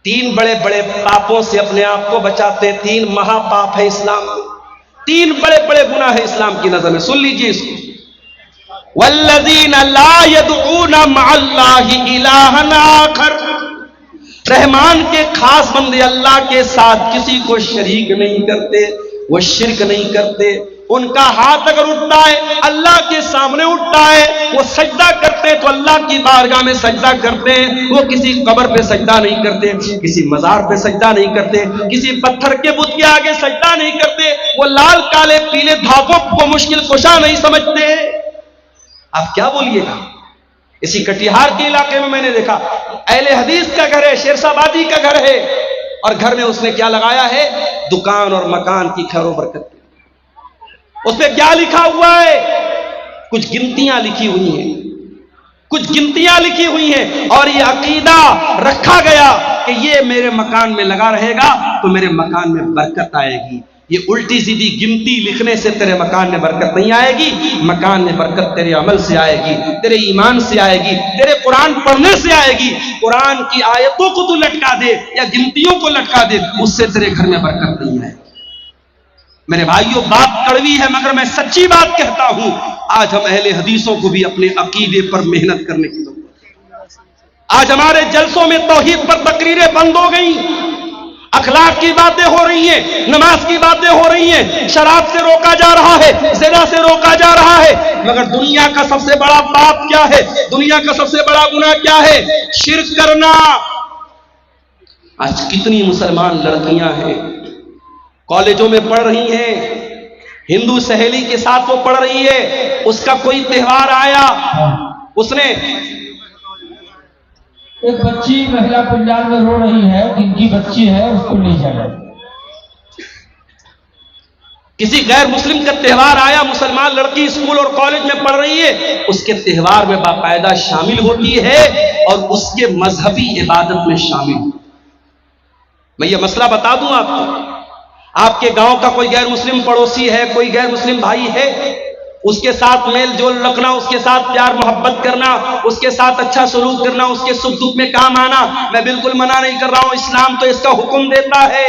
3 بڑے بڑے پاپوں سے اپنے آپ کو بچاتے ہیں۔ 3 مہا پاپ ہے اسلام میں، 3 بڑے بڑے گناہ ہے اسلام کی نظر میں، سن لیجیے اس کو۔ وَالَّذِينَ لَا يَدْعُونَ مَعَ اللَّهِ إِلَٰهًا آخَرَ، رحمان کے خاص بندے اللہ کے ساتھ کسی کو شریک نہیں کرتے، وہ شرک نہیں کرتے۔ ان کا ہاتھ اگر اٹھتا ہے اللہ کے سامنے اٹھتا ہے، وہ سجدہ کرتے تو اللہ کی بارگاہ میں سجدہ کرتے ہیں، وہ کسی قبر پہ سجدہ نہیں کرتے، کسی مزار پہ سجدہ نہیں کرتے، کسی پتھر کے بت کے آگے سجدہ نہیں کرتے، وہ لال کالے پیلے دھاگوں کو مشکل کشا نہیں سمجھتے۔ آپ کیا بولیے گا؟ اسی کٹیہار کے علاقے میں نے دیکھا اہل حدیث کا گھر ہے، شیر صاحبادی کا گھر ہے، اور گھر میں اس نے کیا لگایا ہے؟ دکان اور مکان کی خیر و برکت۔ اس پہ کیا لکھا ہوا ہے؟ کچھ گنتیاں لکھی ہوئی ہیں، کچھ گنتیاں لکھی ہوئی ہیں، اور یہ عقیدہ رکھا گیا کہ یہ میرے مکان میں لگا رہے گا تو میرے مکان میں برکت آئے گی۔ یہ الٹی سیدھی گنتی لکھنے سے تیرے مکان میں برکت نہیں آئے گی، مکان میں برکت تیرے عمل سے آئے گی، تیرے ایمان سے آئے گی، تیرے قرآن پڑھنے سے آئے گی۔ قرآن کی آیتوں کو تو لٹکا دے یا گنتیوں کو لٹکا دے، اس سے تیرے گھر میں برکت نہیں آئے گی۔ میرے بھائیوں، بات کڑوی ہے مگر میں سچی بات کہتا ہوں، آج ہم اہل حدیثوں کو بھی اپنے عقیدے پر محنت کرنے کی ضرورت ہے۔ آج ہمارے جلسوں میں توحید پر تقریریں بند ہو گئیں، اخلاق کی باتیں ہو رہی ہیں، نماز کی باتیں ہو رہی ہیں، شراب سے روکا جا رہا ہے، زنا سے روکا جا رہا ہے، مگر دنیا کا سب سے بڑا پاپ کیا ہے؟ دنیا کا سب سے بڑا گناہ کیا ہے؟ شرک کرنا۔ آج کتنی مسلمان لڑکیاں ہیں کالجوں میں پڑھ رہی ہیں، ہندو سہیلی کے ساتھ وہ پڑھ رہی ہے، اس کا کوئی تہوار آیا، اس نے ایک بچی مہیلا پنڈال میں رو رہی ہے، جن کی بچی ہے اس کو لے جانا، کسی غیر مسلم کا تہوار آیا، مسلمان لڑکی اسکول اور کالج میں پڑھ رہی ہے، اس کے تہوار میں باقاعدہ شامل ہوتی ہے اور اس کے مذہبی عبادت میں شامل۔ میں یہ مسئلہ بتا دوں آپ کو، آپ کے گاؤں کا کوئی غیر مسلم پڑوسی ہے، کوئی غیر مسلم بھائی ہے، اس کے ساتھ میل جول رکھنا، اس کے ساتھ پیار محبت کرنا، اس کے ساتھ اچھا سلوک کرنا، اس کے سکھ دکھ میں کام آنا، میں بالکل منع نہیں کر رہا ہوں، اسلام تو اس کا حکم دیتا ہے،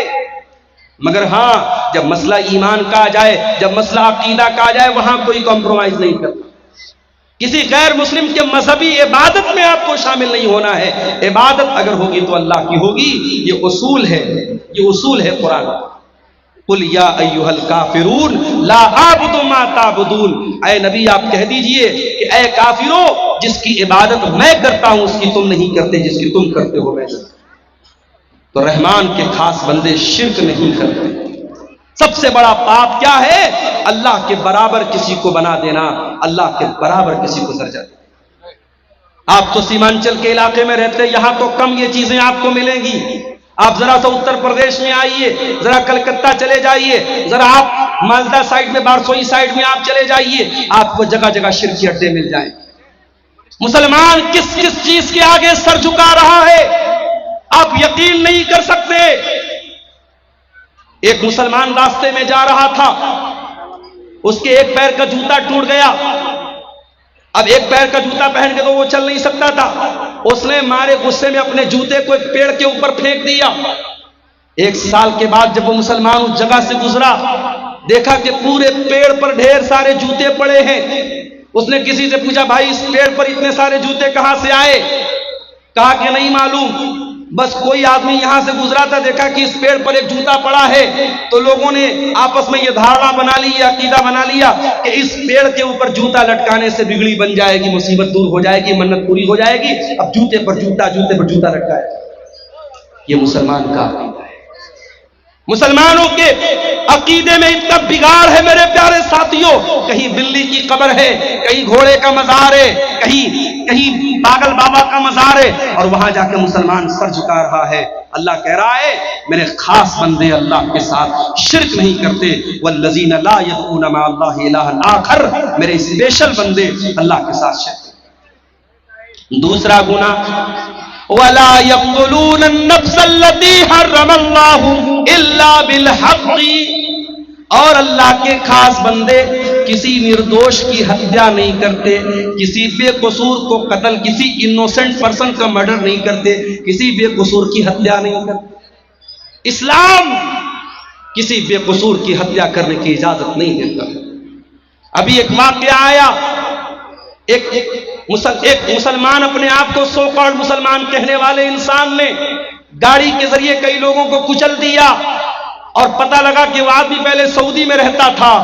مگر ہاں جب مسئلہ ایمان کا آ جائے، جب مسئلہ عقیدہ کا آ جائے، وہاں کوئی کمپرومائز نہیں کرتا۔ کسی غیر مسلم کے مذہبی عبادت میں آپ کو شامل نہیں ہونا ہے، عبادت اگر ہوگی تو اللہ کی ہوگی، یہ اصول ہے، یہ اصول ہے قرآن۔ قل یا ایھا الکافرون لا اعبد ما تعبدون، اے نبی آپ کہہ دیجئے کہ اے کافروں، جس کی عبادت میں کرتا ہوں اس کی تم نہیں کرتے، جس کی تم کرتے ہو میں کرتا ہوں۔ تو رحمان کے خاص بندے شرک نہیں کرتے۔ سب سے بڑا پاپ کیا ہے؟ اللہ کے برابر کسی کو بنا دینا، اللہ کے برابر کسی کو درجہ دینا۔ آپ تو سیمانچل کے علاقے میں رہتے، یہاں تو کم یہ چیزیں آپ کو ملیں گی، آپ ذرا سا اتر پردیش میں آئیے، ذرا کلکتہ چلے جائیے، ذرا آپ مالدہ سائیڈ میں، بارسوئی سائیڈ میں آپ چلے جائیے، آپ کو جگہ جگہ شرکی اڈے مل جائیں۔ مسلمان کس کس چیز کے آگے سر جھکا رہا ہے آپ یقین نہیں کر سکتے۔ ایک مسلمان راستے میں جا رہا تھا، اس کے ایک پیر کا جوتا ٹوٹ گیا، اب ایک پیر کا جوتا پہن کے تو وہ چل نہیں سکتا تھا، اس نے مارے غصے میں اپنے جوتے کو ایک پیڑ کے اوپر پھینک دیا۔ ایک سال کے بعد جب وہ مسلمان اس جگہ سے گزرا، دیکھا کہ پورے پیڑ پر ڈھیر سارے جوتے پڑے ہیں۔ اس نے کسی سے پوچھا، بھائی اس پیڑ پر اتنے سارے جوتے کہاں سے آئے؟ کہا کہ نہیں معلوم، بس کوئی آدمی یہاں سے گزرا تھا، دیکھا کہ اس پیڑ پر ایک جوتا پڑا ہے، تو لوگوں نے آپس میں یہ دھارنا بنا لی، یہ عقیدہ بنا لیا کہ اس پیڑ کے اوپر جوتا لٹکانے سے بگڑی بن جائے گی، مصیبت دور ہو جائے گی، منت پوری ہو جائے گی، اب جوتے پر جوتا، جوتے پر جوتا لٹکائے۔ یہ مسلمان کا عقیدہ ہے۔ مسلمانوں کے عقیدے میں اتنا بگاڑ ہے میرے پیارے ساتھیوں، کہیں بلی کی قبر ہے، کہیں گھوڑے کا مزار ہے، کہیں پاگل بابا کا مزار ہے، اور وہاں جا کے مسلمان سر جھکا رہا ہے۔ اللہ کہہ رہا ہے میرے خاص بندے اللہ کے ساتھ شرک نہیں کرتے، والذین لا یدعون مع اللہ الہا آخر، میرے اسپیشل بندے اللہ کے ساتھ شرک۔ دوسرا گناہ، وَلَا يَقْتُلُونَ النَّفْسَ الَّتِي حَرَّمَ اللَّهُ إِلَّا بِالْحَقِّ، اور اللہ کے خاص بندے کسی نردوش کی ہتیا نہیں کرتے، کسی بے قصور کو قتل، کسی انوسنٹ پرسن کا مرڈر نہیں کرتے، کسی بے قصور کی ہتیا نہیں کرتے۔ اسلام کسی بے قصور کی ہتیا کرنے کی اجازت نہیں دیتا۔ ابھی ایک واقعہ آیا، ایک مسلمان، اپنے آپ کو سو کالڈ مسلمان کہنے والے انسان نے گاڑی کے ذریعے کئی لوگوں کو کچل دیا، اور پتہ لگا کہ وہ آدمی پہلے سعودی میں رہتا تھا۔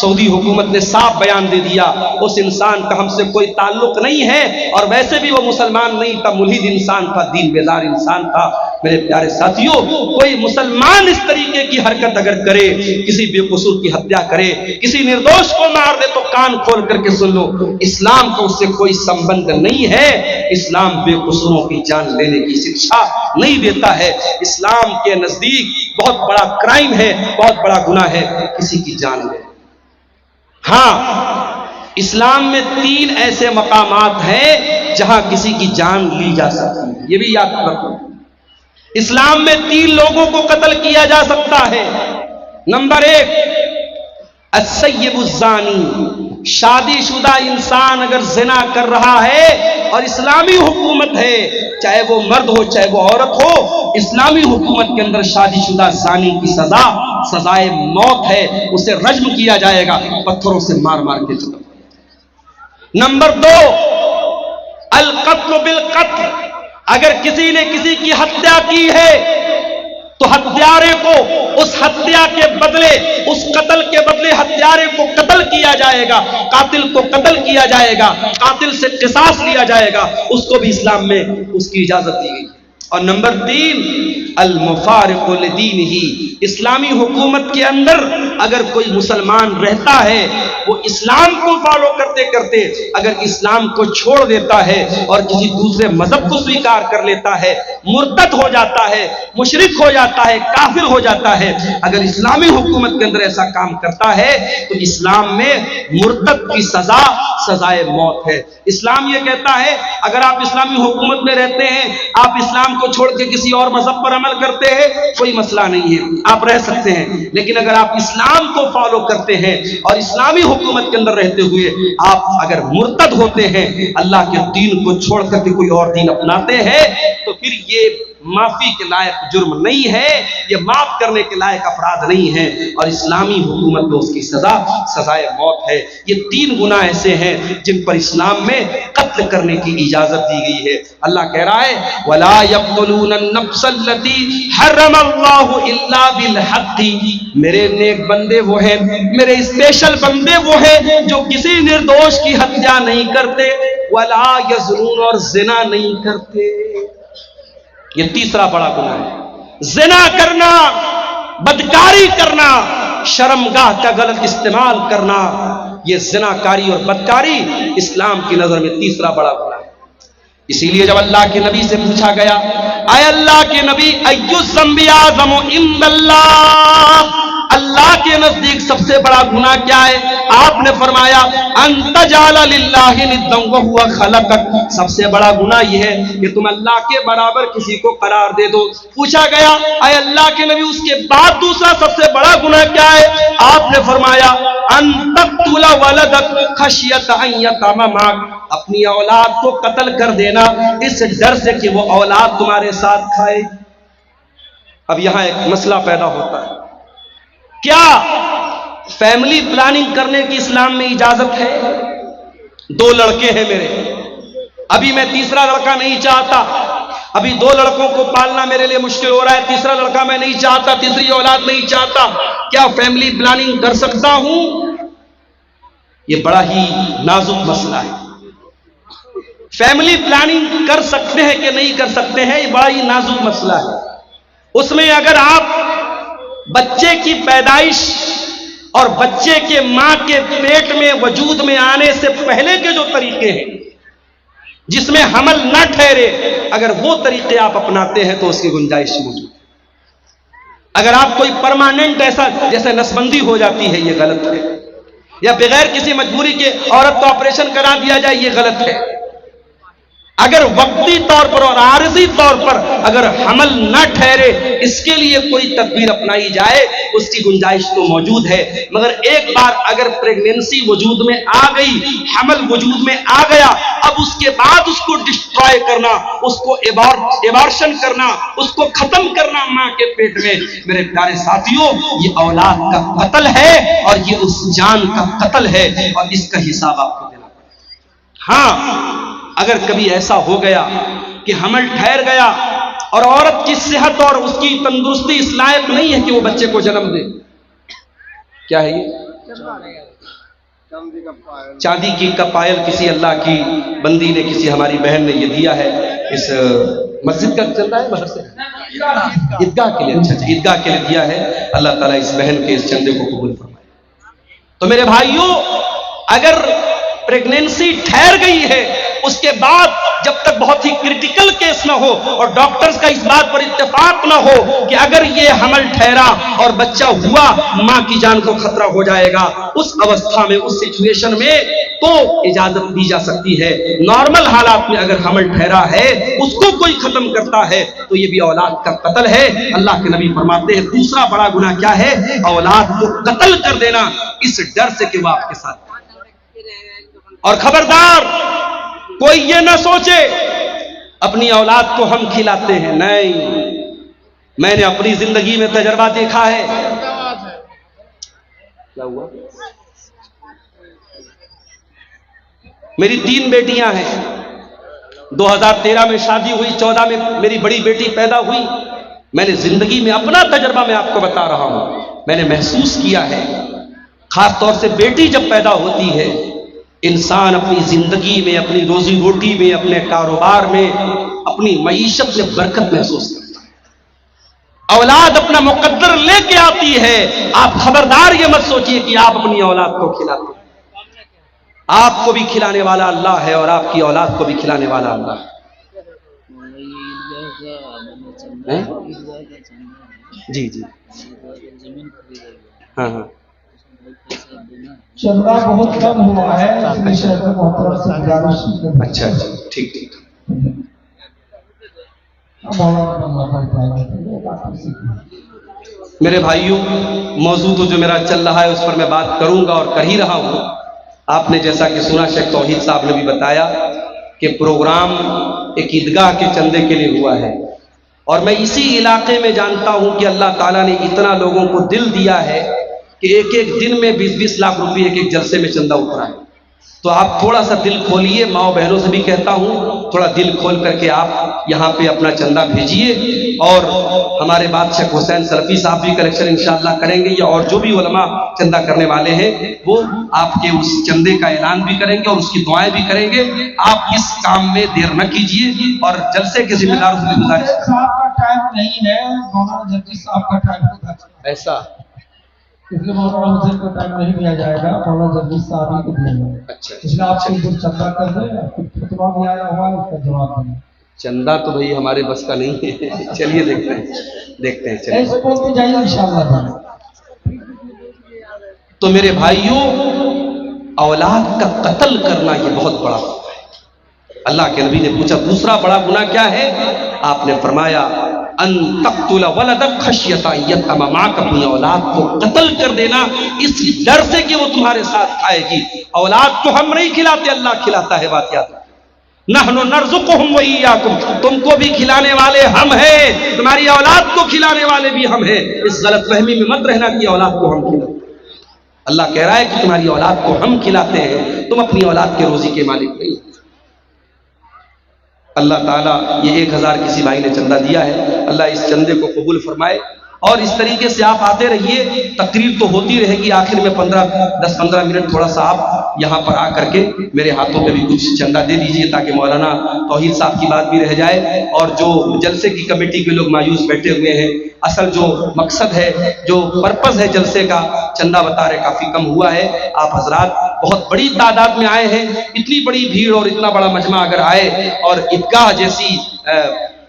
سعودی حکومت نے صاف بیان دے دیا اس انسان کا ہم سے کوئی تعلق نہیں ہے، اور ویسے بھی وہ مسلمان نہیں تھا، ملحد انسان تھا، دین بیدار انسان تھا۔ میرے پیارے ساتھیوں، کوئی مسلمان اس طریقے کی حرکت اگر کرے، کسی بے قصور کی ہتیا کرے، کسی نردوش کو مار دے، تو کان کھول کر کے سن لو، اسلام کو اس سے کوئی سمبند نہیں ہے۔ اسلام بے قصوروں کی جان لینے کی شکشا نہیں دیتا ہے۔ اسلام کے نزدیک بہت بڑا کرائم ہے، بہت بڑا گناہ ہے کسی کی جان لے۔ ہاں، اسلام میں 3 ایسے مقامات ہیں جہاں کسی کی جان لی جا سکتی ہے، یہ بھی یاد رکھو۔ اسلام میں 3 لوگوں کو قتل کیا جا سکتا ہے۔ نمبر 1، السیب الزانی، شادی شدہ انسان اگر زنا کر رہا ہے اور اسلامی حکومت ہے، چاہے وہ مرد ہو چاہے وہ عورت ہو، اسلامی حکومت کے اندر شادی شدہ زانی کی سزائے موت ہے، اسے رجم کیا جائے گا، پتھروں سے مار مار کے چلا۔ نمبر 2، القتل بالقتل، اگر کسی نے کسی کی ہتیا کی ہے تو ہتھیارے کو اس ہتیا کے بدلے، اس قتل کے بدلے ہتھیارے کو قتل کیا جائے گا، قاتل کو قتل کیا جائے گا، قاتل سے قصاص لیا جائے گا، اس کو بھی اسلام میں اس کی اجازت دی گئی۔ اور نمبر 3 المفارق لدینہ، اسلامی حکومت کے اندر اگر کوئی مسلمان رہتا ہے، وہ اسلام کو فالو کرتے کرتے اگر اسلام کو چھوڑ دیتا ہے اور کسی دوسرے مذہب کو سویکار کر لیتا ہے، مرتد ہو جاتا ہے، مشرک ہو جاتا ہے، کافر ہو جاتا ہے، اگر اسلامی حکومت کے اندر ایسا کام کرتا ہے تو اسلام میں مرتد کی سزا سزائے موت ہے۔ اسلام یہ کہتا ہے اگر آپ اسلامی حکومت میں رہتے ہیں، آپ اسلام کو چھوڑ کے کسی اور مذہب پر عمل کرتے ہیں، کوئی مسئلہ نہیں ہے، آپ رہ سکتے ہیں، لیکن اگر آپ اسلام کو فالو کرتے ہیں اور اسلامی حکومت کے اندر رہتے ہوئے آپ اگر مرتد ہوتے ہیں، اللہ کے دین کو چھوڑ کر کے کوئی اور دین اپناتے ہیں، تو پھر یہ معافی کے لائق جرم نہیں ہے، یہ معاف کرنے کے لائق افراد نہیں ہے، اور اسلامی حکومت میں اس کی سزا سزائے موت ہے۔ یہ 3 گناہ ایسے ہیں جن پر اسلام میں قتل کرنے کی اجازت دی گئی ہے۔ اللہ کہہ رہا ہے وَلَا يَقْتُلُونَ النَّفْسَ الَّتِي حَرَّمَ اللَّهُ إِلَّا بِالْحَقِّ، میرے نیک بندے وہ ہیں، میرے اسپیشل بندے وہ ہیں جو کسی نردوش کی ہتیا نہیں کرتے، وَلَا يَزْنُونَ، اور زنا نہیں کرتے۔ یہ تیسرا بڑا گناہ ہے، زنا کرنا، بدکاری کرنا، شرمگاہ کا غلط استعمال کرنا، یہ زنا کاری اور بدکاری اسلام کی نظر میں تیسرا بڑا گناہ ہے۔ اسی لیے جب اللہ کے نبی سے پوچھا گیا اے اللہ کے نبی ایُّ الذنب اعظم عند اللہ، اللہ کے نزدیک سب سے بڑا گناہ کیا ہے؟ آپ نے فرمایا ان تجعل للہ ندا وہو خلقک، سب سے بڑا گناہ یہ ہے کہ تم اللہ کے برابر کسی کو قرار دے دو۔ پوچھا گیا اے اللہ کے نبی اس کے بعد دوسرا سب سے بڑا گناہ کیا ہے؟ آپ نے فرمایا ان تقتل ولدک خشیۃ ان یطعم معک، اپنی اولاد کو قتل کر دینا اس ڈر سے کہ وہ اولاد تمہارے ساتھ کھائے۔ اب یہاں ایک مسئلہ پیدا ہوتا ہے، کیا فیملی پلاننگ کرنے کی اسلام میں اجازت ہے؟ 2 لڑکے ہیں میرے، ابھی میں تیسرا لڑکا نہیں چاہتا، ابھی 2 لڑکوں کو پالنا میرے لیے مشکل ہو رہا ہے، تیسرا لڑکا میں نہیں چاہتا، تیسری اولاد نہیں چاہتا، کیا فیملی پلاننگ کر سکتا ہوں؟ یہ بڑا ہی نازک مسئلہ ہے۔ فیملی پلاننگ کر سکتے ہیں کہ نہیں کر سکتے ہیں، یہ بڑا ہی نازک مسئلہ ہے۔ اس میں اگر آپ بچے کی پیدائش اور بچے کے ماں کے پیٹ میں وجود میں آنے سے پہلے کے جو طریقے ہیں جس میں حمل نہ ٹھہرے، اگر وہ طریقے آپ اپناتے ہیں تو اس کی گنجائش موجود ہے۔ اگر آپ کوئی پرماننٹ ایسا جیسے نسبندی ہو جاتی ہے، یہ غلط ہے، یا بغیر کسی مجبوری کے عورت کو آپریشن کرا دیا جائے، یہ غلط ہے۔ اگر وقتی طور پر اور عارضی طور پر اگر حمل نہ ٹھہرے، اس کے لیے کوئی تدبیر اپنائی جائے، اس کی گنجائش تو موجود ہے، مگر ایک بار اگر پریگنینسی وجود میں آ گئی، حمل وجود میں آ گیا، اب اس کے بعد اس کو ڈسٹرائے کرنا، اس کو ایبارشن کرنا، اس کو ختم کرنا ماں کے پیٹ میں، میرے پیارے ساتھیوں، یہ اولاد کا قتل ہے اور یہ اس جان کا قتل ہے، اور اس کا حساب آپ کو دینا پڑے۔ ہاں اگر کبھی ایسا ہو گیا کہ حمل ٹھہر گیا اور عورت کی صحت اور اس کی تندرستی اس لائق نہیں ہے کہ وہ بچے کو جنم دے، کیا ہے یہ؟ چاندی کی کپائل کسی اللہ کی بندی نے، کسی ہماری بہن نے یہ دیا ہے، اس مسجد کا چل رہا ہے، مدرسے عیدگاہ کے لیے، اچھا عیدگاہ کے لیے دیا ہے۔ اللہ تعالیٰ اس بہن کے اس چندے کو قبول فرمائے۔ تو میرے بھائیوں، اگر پریگنینسی ٹھہر گئی ہے، اس کے بعد جب تک بہت ہی کریٹیکل کیس نہ ہو اور ڈاکٹرز کا اس بات پر اتفاق نہ ہو کہ اگر یہ حمل ٹھہرا اور بچہ ہوا، ماں کی جان کو خطرہ ہو جائے گا، اس اوستھا میں، اس سچویشن میں تو اجازت دی جا سکتی ہے۔ نارمل حالات میں اگر حمل ٹھہرا ہے، اس کو کوئی ختم کرتا ہے تو یہ بھی اولاد کا قتل ہے۔ اللہ کے نبی فرماتے ہیں دوسرا بڑا گناہ کیا ہے؟ اولاد کو قتل کر دینا اس ڈر سے کہ وہ آپ کے ساتھ۔ اور خبردار کوئی یہ نہ سوچے اپنی اولاد کو ہم کھلاتے ہیں، نہیں، میں نے اپنی زندگی میں تجربہ دیکھا ہے۔ کیا ہوا؟ میری 3 بیٹیاں ہیں، 2013 میں شادی ہوئی، 14 میں میری بڑی بیٹی پیدا ہوئی، میں نے زندگی میں اپنا تجربہ میں آپ کو بتا رہا ہوں، میں نے محسوس کیا ہے، خاص طور سے بیٹی جب پیدا ہوتی ہے، انسان اپنی زندگی میں، اپنی روزی روٹی میں، اپنے کاروبار میں، اپنی معیشت میں برکت محسوس کرتا ہے۔ اولاد اپنا مقدر لے کے آتی ہے۔ آپ خبردار یہ مت سوچئے کہ آپ اپنی اولاد کو کھلاتے ہیں، آپ کو بھی کھلانے والا اللہ ہے اور آپ کی اولاد کو بھی کھلانے والا اللہ ہے۔ جی جی ہاں ہاں چندہ بہت کم ہوا ہے، اس لیے شیخ محترم سے گزارش ہے۔ اچھا اچھا ٹھیک ٹھیک۔ میرے بھائیوں، موضوع تو جو میرا چل رہا ہے اس پر میں بات کروں گا اور کر ہی رہا ہوں۔ آپ نے جیسا کہ سنا، شیخ توحید صاحب نے بھی بتایا کہ پروگرام ایک عیدگاہ کے چندے کے لیے ہوا ہے، اور میں اسی علاقے میں جانتا ہوں کہ اللہ تعالیٰ نے اتنا لوگوں کو دل دیا ہے کہ ایک ایک دن میں 20-20 لاکھ روپے ایک ایک جلسے میں چندہ اترا ہے۔ تو آپ تھوڑا سا دل کھولیے، ماؤں بہنوں سے بھی کہتا ہوں تھوڑا دل کھول کر کے آپ یہاں پہ اپنا چندہ بھیجیے، اور ہمارے بعد شیخ حسین سلفی صاحب بھی کلیکشن انشاءاللہ کریں گے، یا اور جو بھی علماء چندہ کرنے والے ہیں وہ آپ کے اس چندے کا اعلان بھی کریں گے اور اس کی دعائیں بھی کریں گے۔ آپ اس کام میں دیر نہ کیجیے، اور جلسے کے ذمہ داروں سے گزارش صاحب کا ٹائم نہیں ہے، مولانا جگدیش صاحب کا ٹائم ہوتا ہے ایسا، اس لیے مولانا حسین کو ٹائم نہیں دیا جائے گا، مولانا جگدیش صاحب ہی کو دیا جائے گا۔ اچھا اس لیے آپ کو جو چندہ کر دیں، فتوا بھی آیا ہوا ہے، اس کا جواب دیں۔ چندہ تو بھائی ہمارے بس کا نہیں ہے، چلیے دیکھتے ہیں چلیے۔ ایسے بولتے جائیے انشاءاللہ۔ تو میرے بھائیوں، اولاد کا قتل کرنا یہ بہت بڑا گناہ ہے۔ اللہ کے نبی نے پوچھا دوسرا بڑا گناہ کیا ہے؟ آپ نے فرمایا ان تقتل ولدک خشیۃ ان یطعم معک، اپنی اولاد کو قتل کر دینا اس ڈر سے کہ وہ تمہارے ساتھ کھائے گی۔ اولاد کو ہم نہیں کھلاتے، اللہ کھلاتا ہے، بات یاد رکھو۔ نحن نرزقهم وإياكم، تم کو بھی کھلانے والے ہم ہیں، تمہاری اولاد کو کھلانے والے بھی ہم ہیں۔ اس غلط فہمی میں مت رہنا کہ اولاد کو ہم کھلاتے ہیں۔ اللہ کہہ رہا ہے کہ تمہاری اولاد کو ہم کھلاتے ہیں، تم اپنی اولاد کے روزی کے مالک نہیں۔ اللہ تعالیٰ یہ 1000 کسی بھائی نے چندہ دیا ہے، اللہ اس چندے کو قبول فرمائے، اور اس طریقے سے آپ آتے رہیے، تقریر تو ہوتی رہے گی، آخر میں 10-15 منٹ تھوڑا سا آپ یہاں پر آ کر کے میرے ہاتھوں پہ بھی کچھ چندہ دے دیجئے تاکہ مولانا توحید صاحب کی بات بھی رہ جائے، اور جو جلسے کی کمیٹی کے لوگ مایوس بیٹھے ہوئے ہیں، اصل جو مقصد ہے، جو پرپز ہے جلسے کا، چندہ بتا رہے کافی کم ہوا ہے۔ آپ حضرات بہت بڑی تعداد میں آئے ہیں، اتنی بڑی بھیڑ اور اتنا بڑا مجمع اگر آئے، اور عیدگاہ جیسی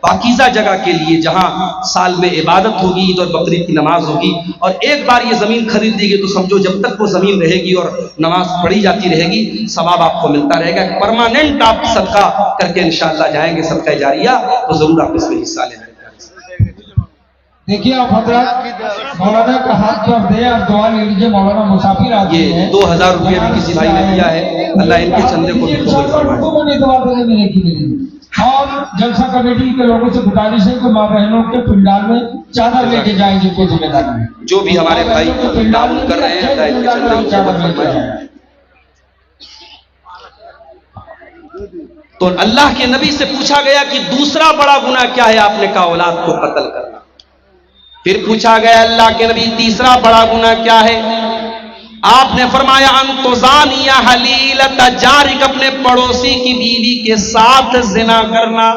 پاکیزہ جگہ کے لیے جہاں سال میں عبادت ہوگی، عید اور بقرعید کی نماز ہوگی، اور ایک بار یہ زمین خرید لی گئی تو سمجھو جب تک وہ زمین رہے گی اور نماز پڑھی جاتی رہے گی، ثواب آپ کو ملتا رہے گا۔ پرماننٹ آپ صدقہ کر کے انشاءاللہ جائیں گے، صدقہ جاریہ، تو ضرور آپ اس میں حصہ لیں۔ دیکھیے آپ حضرات مولانا کا ہاتھ جو دے، آپ دعا لے لیجیے، مولانا مسافر آتے ہیں۔ یہ 2000 روپے بھی کسی بھائی نے دیا ہے، اللہ ان کے چندے کو بھی قبول فرمائے۔ اور جلسہ کمیٹی کے لوگوں سے گزارش ہے کہ ماں بہنوں کے پنڈال میں چادر لے کے جائیں، جن کو ذمہ داری ہے۔ جو بھی ہمارے بھائی تعاون کر رہے ہیں، اللہ ان کے چندے کو قبول فرمائے۔ تو اللہ کے نبی سے پوچھا گیا کہ دوسرا بڑا گناہ کیا ہے؟ آپ نے کہا اولاد کو قتل کرنا۔ پھر پوچھا گیا اللہ کے نبی تیسرا بڑا گناہ کیا ہے؟ آپ نے فرمایا ان تزانی حلیلۃ جارک، اپنے پڑوسی کی بیوی کے ساتھ زنا کرنا۔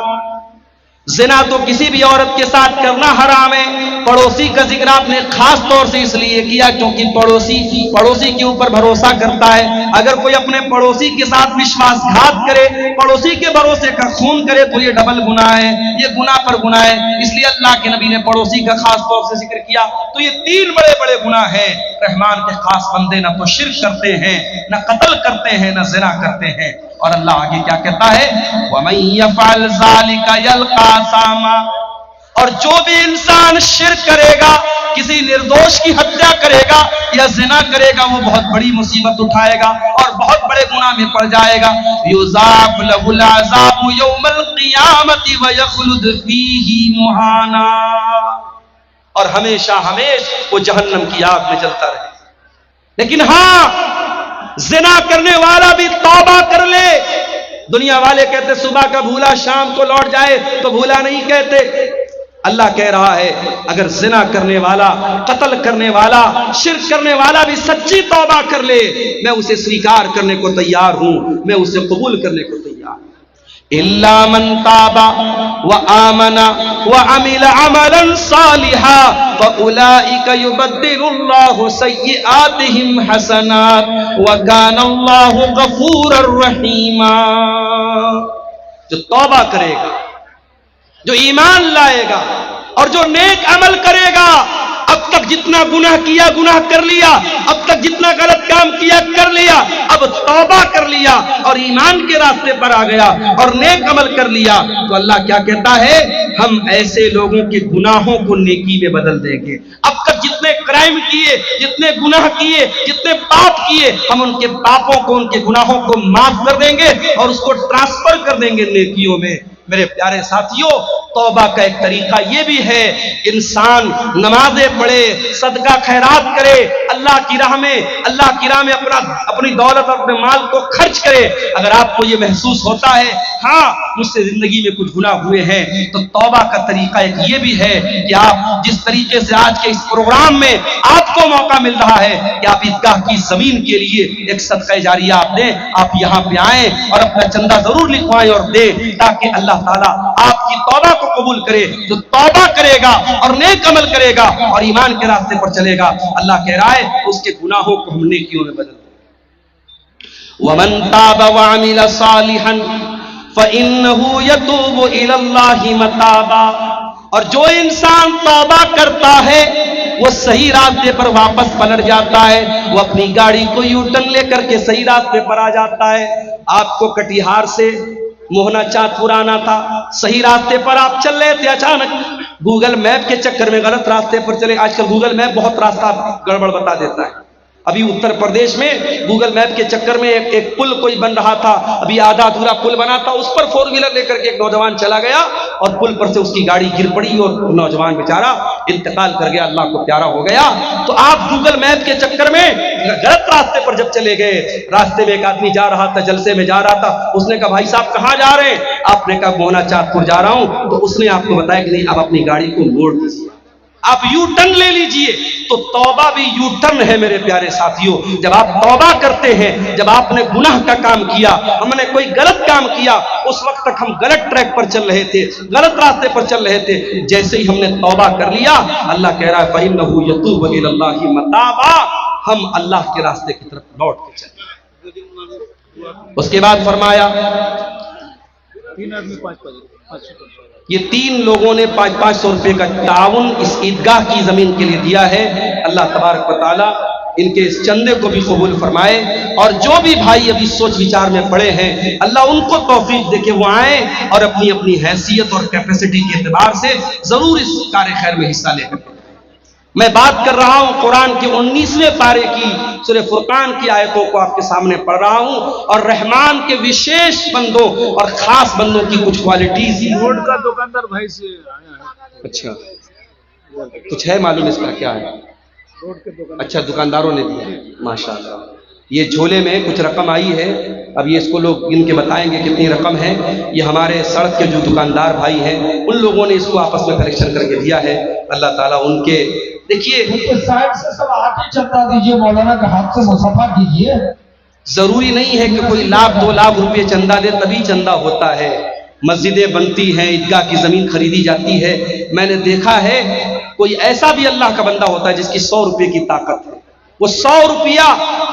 زنا تو کسی بھی عورت کے ساتھ کرنا حرام ہے، پڑوسی کا ذکر آپ نے خاص طور سے اس لیے کیا کیونکہ پڑوسی کے اوپر بھروسہ کرتا ہے۔ اگر کوئی اپنے پڑوسی کے ساتھ وشواس گھات کرے، پڑوسی کے بھروسے کا خون کرے، تو یہ ڈبل گناہ ہے، یہ گناہ پر گناہ ہے۔ اس لیے اللہ کے نبی نے پڑوسی کا خاص طور سے ذکر کیا۔ تو یہ 3 بڑے بڑے گناہ ہیں۔ رحمان کے خاص بندے نہ تو شرک کرتے ہیں، نہ قتل کرتے ہیں، نہ زنا کرتے ہیں۔ اور اللہ آگے کیا کہتا ہے؟ وَمَن يَفْعَلْ ذَلِكَ يَلْقَى أَثَامًا، اور جو بھی انسان شرک کرے گا، کسی نردوش کی ہتیا کرے گا یا زنا کرے گا، وہ بہت بڑی مصیبت اٹھائے گا اور بہت بڑے گناہ میں پڑ جائے گا۔ یُضَاعَفْ لَهُ الْعَذَابُ يَوْمَ الْقِیَامَةِ وَيَخْلُدْ فِیہِ مُہَانًا، اور ہمیشہ وہ جہنم کی آگ میں جلتا رہے۔ لیکن ہاں، زنا کرنے والا بھی توبہ کر لے۔ دنیا والے کہتے صبح کا بھولا شام کو لوٹ جائے، تو بھولا نہیں کہتے۔ اللہ کہہ رہا ہے اگر زنا کرنے والا، قتل کرنے والا، شرک کرنے والا بھی سچی توبہ کر لے، میں اسے سویکار کرنے کو تیار ہوں، میں اسے قبول کرنے کو تیار ہوں۔ الا من تاب وآمن وعمل عملا صالحا فاولئک یبدل اللہ سیئاتہم حسنات وکان اللہ غفورا رحیما۔ جو توبہ کرے گا، جو ایمان لائے گا اور جو نیک عمل کرے گا، اب تک جتنا گناہ کیا گناہ کر لیا، اب تک جتنا غلط کام کیا کر لیا، اب توبہ کر لیا اور ایمان کے راستے پر آ گیا اور نیک عمل کر لیا، تو اللہ کیا کہتا ہے، ہم ایسے لوگوں کے گناہوں کو نیکی میں بدل دیں گے۔ اب تک جتنے کرائم کیے، جتنے گناہ کیے، جتنے پاپ کیے، ہم ان کے پاپوں کو، ان کے گناہوں کو معاف کر دیں گے اور اس کو ٹرانسفر کر دیں گے نیکیوں میں۔ میرے پیارے ساتھیوں، توبہ کا ایک طریقہ یہ بھی ہے، انسان نمازیں پڑھے، صدقہ خیرات کرے، اللہ کی راہ میں اپنی دولت اور اپنے مال کو خرچ کرے۔ اگر آپ کو یہ محسوس ہوتا ہے ہاں مجھ سے زندگی میں کچھ گناہ ہوئے ہیں، تو توبہ کا طریقہ ایک یہ بھی ہے کہ آپ جس طریقے سے آج کے اس پروگرام میں آپ کو موقع مل رہا ہے کہ آپ عیدگاہ کی زمین کے لیے ایک صدقہ جاریہ آپ دیں، آپ یہاں پہ آئیں اور اپنا چندہ ضرور لکھوائیں اور دیں، تاکہ اللہ تعالیٰ آپ کی توبہ کو قبول کرے۔ جو توبہ کرے گا اور نیک عمل کرے گا اور ایمان کے راستے پر چلے گا، اللہ کہہ رہا ہے اس کے گناہوں کو ہم نیکیوں میں بدل دیں۔ وَمَن تَابَ وَعَمِلَ صَالِحًا فَإِنَّهُ يَتُوبُ إِلَى اللَّهِ مَتَابًا، اور جو انسان توبہ کرتا ہے وہ صحیح راستے پر واپس پلٹ جاتا ہے، وہ اپنی گاڑی کو یو ٹرن لے کر کے صحیح راستے پر آ جاتا ہے۔ آپ کو کٹیہار سے موہنا چاند پور آنا تھا، صحیح راستے پر آپ چل رہے تھے، اچانک گوگل میپ کے چکر میں غلط راستے پر چلے۔ آج کل گوگل میپ بہت راستہ گڑبڑ بتا دیتا ہے۔ ابھی اتر پردیش میں گوگل میپ کے چکر میں ایک پل کوئی بن رہا تھا، ابھی آدھا ادھورا پل بنا تھا، اس پر فور ویلر لے کر کے ایک نوجوان چلا گیا اور پل پر سے اس کی گاڑی گر پڑی اور نوجوان بیچارہ انتقال کر گیا، اللہ کو پیارا ہو گیا۔ تو آپ گوگل میپ کے چکر میں غلط راستے پر جب چلے گئے، راستے میں ایک آدمی جا رہا تھا، جلسے میں جا رہا تھا، اس نے کہا بھائی صاحب کہاں جا رہے ہیں؟ آپ نے کہا موہنا چاند پور جا رہا ہوں، تو اس نے آپ کو بتایا کہ نہیں آپ اپنی گاڑی کو موڑ دیجیے، آپ یو ٹرن لے لیجئے۔ تو توبہ بھی یو ٹرن ہے میرے پیارے ساتھیوں۔ جب آپ توبہ کرتے ہیں، جب آپ نے گناہ کا کام کیا، ہم نے کوئی غلط کام کیا، اس وقت تک ہم غلط ٹریک پر چل رہے تھے، غلط راستے پر چل رہے تھے، جیسے ہی ہم نے توبہ کر لیا، اللہ کہہ رہا ہے فَإِنَّهُ يَتُوبُ إِلَى اللَّهِ مَتَابًا، ہم اللہ کے راستے کی طرف لوٹ کے چلے۔ اس کے بعد فرمایا یہ 3 لوگوں نے 500 روپے کا تعاون اس عیدگاہ کی زمین کے لیے دیا ہے۔ اللہ تبارک و تعالیٰ ان کے اس چندے کو بھی قبول فرمائے، اور جو بھی بھائی ابھی سوچ وچار میں پڑے ہیں، اللہ ان کو توفیق دے کہ وہ آئیں اور اپنی اپنی حیثیت اور کیپیسٹی کے اعتبار سے ضرور اس کار خیر میں حصہ لے کر۔ میں بات کر رہا ہوں قرآن کے 19ویں پارے کی سورہ فرقان کی آیتوں کو آپ کے سامنے پڑھ رہا ہوں، اور رحمان کے وشیش بندوں اور خاص بندوں کی کچھ کوالٹیز۔ روڈ کا دکاندار بھائی سے آیا ہے۔ اچھا کچھ ہے معلوم اس کا کیا ہے؟ روڈ کے دکاندار، اچھا دکانداروں نے دیا، ماشاءاللہ۔ یہ جھولے میں کچھ رقم آئی ہے، اب یہ اس کو لوگ گن کے بتائیں گے کتنی رقم ہے۔ یہ ہمارے سڑک کے جو دکاندار بھائی ہیں ان لوگوں نے اس کو آپس میں کلیکشن کر کے دیا ہے۔ اللہ تعالیٰ ان کے دیکھیے سائڈ سے سب ہاتھ ہی چلتا دیجیے، مولانا کے ہاتھ سے مصافحہ کیجیے۔ ضروری نہیں ہے کہ کوئی 1,00,000 2,00,000 روپے چندہ دے تبھی چندہ ہوتا ہے۔ مسجدیں بنتی ہیں، عیدگاہ کی زمین خریدی جاتی ہے۔ میں نے دیکھا ہے کوئی ایسا بھی اللہ کا بندہ ہوتا ہے جس کی 100 روپے کی طاقت ہے، وہ 100 روپیہ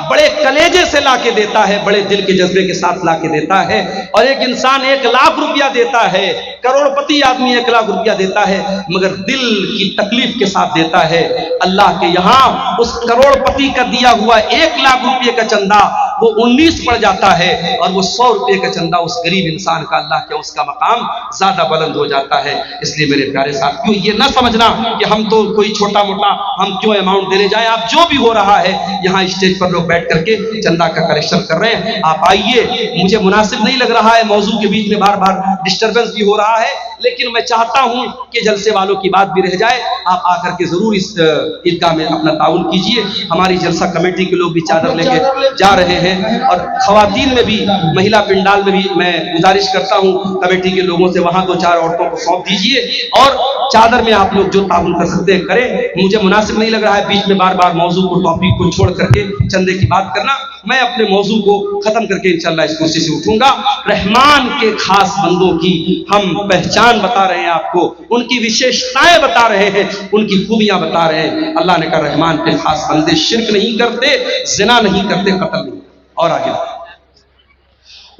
بڑے کلیجے سے لا کے دیتا ہے، بڑے دل کے جذبے کے ساتھ لا کے دیتا ہے، اور ایک انسان 1,00,000 روپیہ دیتا ہے، کروڑ پتی آدمی 1,00,000 روپیہ دیتا ہے مگر دل کی تکلیف کے ساتھ دیتا ہے۔ اللہ کے یہاں اس کروڑ پتی کا دیا ہوا 1,00,000 روپیے کا چندہ وہ 19 پڑ جاتا ہے، اور وہ 100 روپے کا چندہ اس غریب انسان کا اللہ کے اس کا مقام زیادہ بلند ہو جاتا ہے۔ اس لیے میرے پیارے ساتھیوں یہ نہ سمجھنا کہ ہم تو کوئی چھوٹا موٹا ہم کیوں اماؤنٹ دینے جائیں۔ آپ جو بھی ہو رہا ہے یہاں اسٹیج پر لوگ بیٹھ کر کے چندہ کا کلیکشن کر رہے ہیں، آپ آئیے۔ مجھے مناسب نہیں لگ رہا ہے، موضوع کے بیچ میں بار بار ڈسٹربنس بھی ہو رہا ہے، لیکن میں چاہتا ہوں کہ جلسے والوں کی بات بھی رہ جائے۔ آپ آ کر کے ضرور اس عیدگاہ میں اپنا تعاون کیجیے۔ ہماری جلسہ کمیٹی کے لوگ بھی چادر لے کے جا رہے ہیں۔ ہیں. اور خواتین میں بھی, مہیلا پنڈال میں بھی میں گزارش کرتا ہوں کمیٹی کے لوگوں سے, وہاں 2-4 عورتوں کو سونپ دیجئے اور چادر میں آپ لوگ جو تعاون کر سکتے ہیں کریں. مجھے مناسب نہیں لگ رہا ہے بیچ میں بار بار موضوع کو, ٹاپک کو چھوڑ کر کے چندے کی بات کرنا. میں اپنے موضوع کو ختم کر کے انشاءاللہ اس کرسی سے اٹھوں گا. رحمان کے خاص بندوں کی ہم پہچان بتا رہے ہیں آپ کو, ان کی وشیشتائیں بتا رہے ہیں, ان کی خوبیاں بتا رہے ہیں. اللہ نے کہا رحمان کے خاص بندے شرک نہیں کرتے, زنا نہیں کرتے, قتل نہیں. اور آگے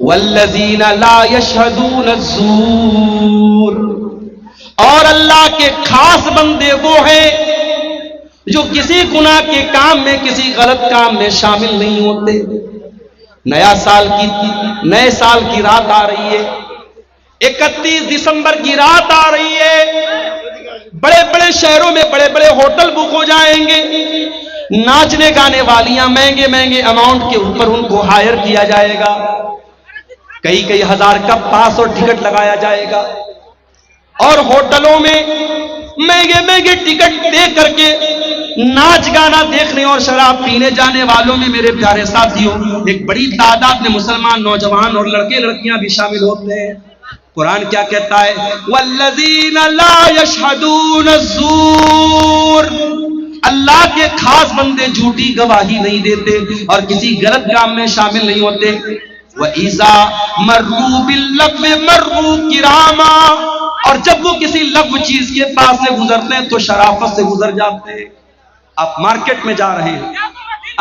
والذین لا یشہدون الزور, اور اللہ کے خاص بندے وہ ہیں جو کسی گناہ کے کام میں, کسی غلط کام میں شامل نہیں ہوتے. نئے سال کی رات آ رہی ہے, 31 دسمبر کی رات آ رہی ہے. بڑے بڑے شہروں میں بڑے بڑے ہوٹل بک ہو جائیں گے, ناچنے گانے والیاں مہنگے مہنگے اماؤنٹ کے اوپر ان کو ہائر کیا جائے گا, کئی ہزار کا پاس اور ٹکٹ لگایا جائے گا, اور ہوٹلوں میں مہنگے ٹکٹ دے کر کے ناچ گانا دیکھنے اور شراب پینے جانے والوں میں میرے پیارے ساتھیوں ایک بڑی تعداد میں مسلمان نوجوان اور لڑکے لڑکیاں بھی شامل ہوتے ہیں. قرآن کیا کہتا ہے, والذین لا یشہدون الزور, اللہ کے خاص بندے جھوٹی گواہی نہیں دیتے اور کسی غلط کام میں شامل نہیں ہوتے. وَإِذَا مَرُّوا بِاللَّغْوِ مَرُّوا كِرَامًا, اور جب وہ کسی لغو چیز کے پاس سے گزرتے ہیں تو شرافت سے گزر جاتے ہیں. آپ مارکیٹ میں جا رہے ہیں,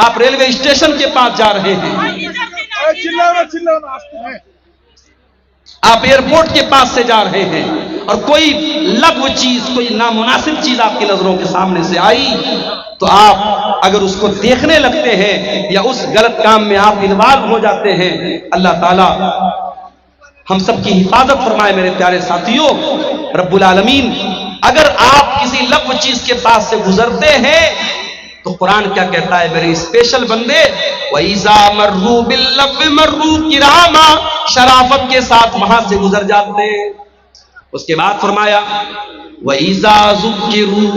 آپ ریلوے اسٹیشن کے پاس جا رہے ہیں, آپ ایئرپورٹ کے پاس سے جا رہے ہیں, اور کوئی لغو چیز, کوئی نامناسب چیز آپ کی نظروں کے سامنے سے آئی تو آپ اگر اس کو دیکھنے لگتے ہیں یا اس غلط کام میں آپ انوالو ہو جاتے ہیں, اللہ تعالیٰ ہم سب کی حفاظت فرمائے. میرے پیارے ساتھیوں, رب العالمین اگر آپ کسی لغو چیز کے پاس سے گزرتے ہیں تو قرآن کیا کہتا ہے میرے اسپیشل بندے, وَإِذَا مَرُّوا بِاللَّغْوِ مَرُّوا كِرَامًا, شرافت کے ساتھ وہاں سے گزر جاتے ہیں. اس کے بعد فرمایا وَإِذَا ذُكِّرُوا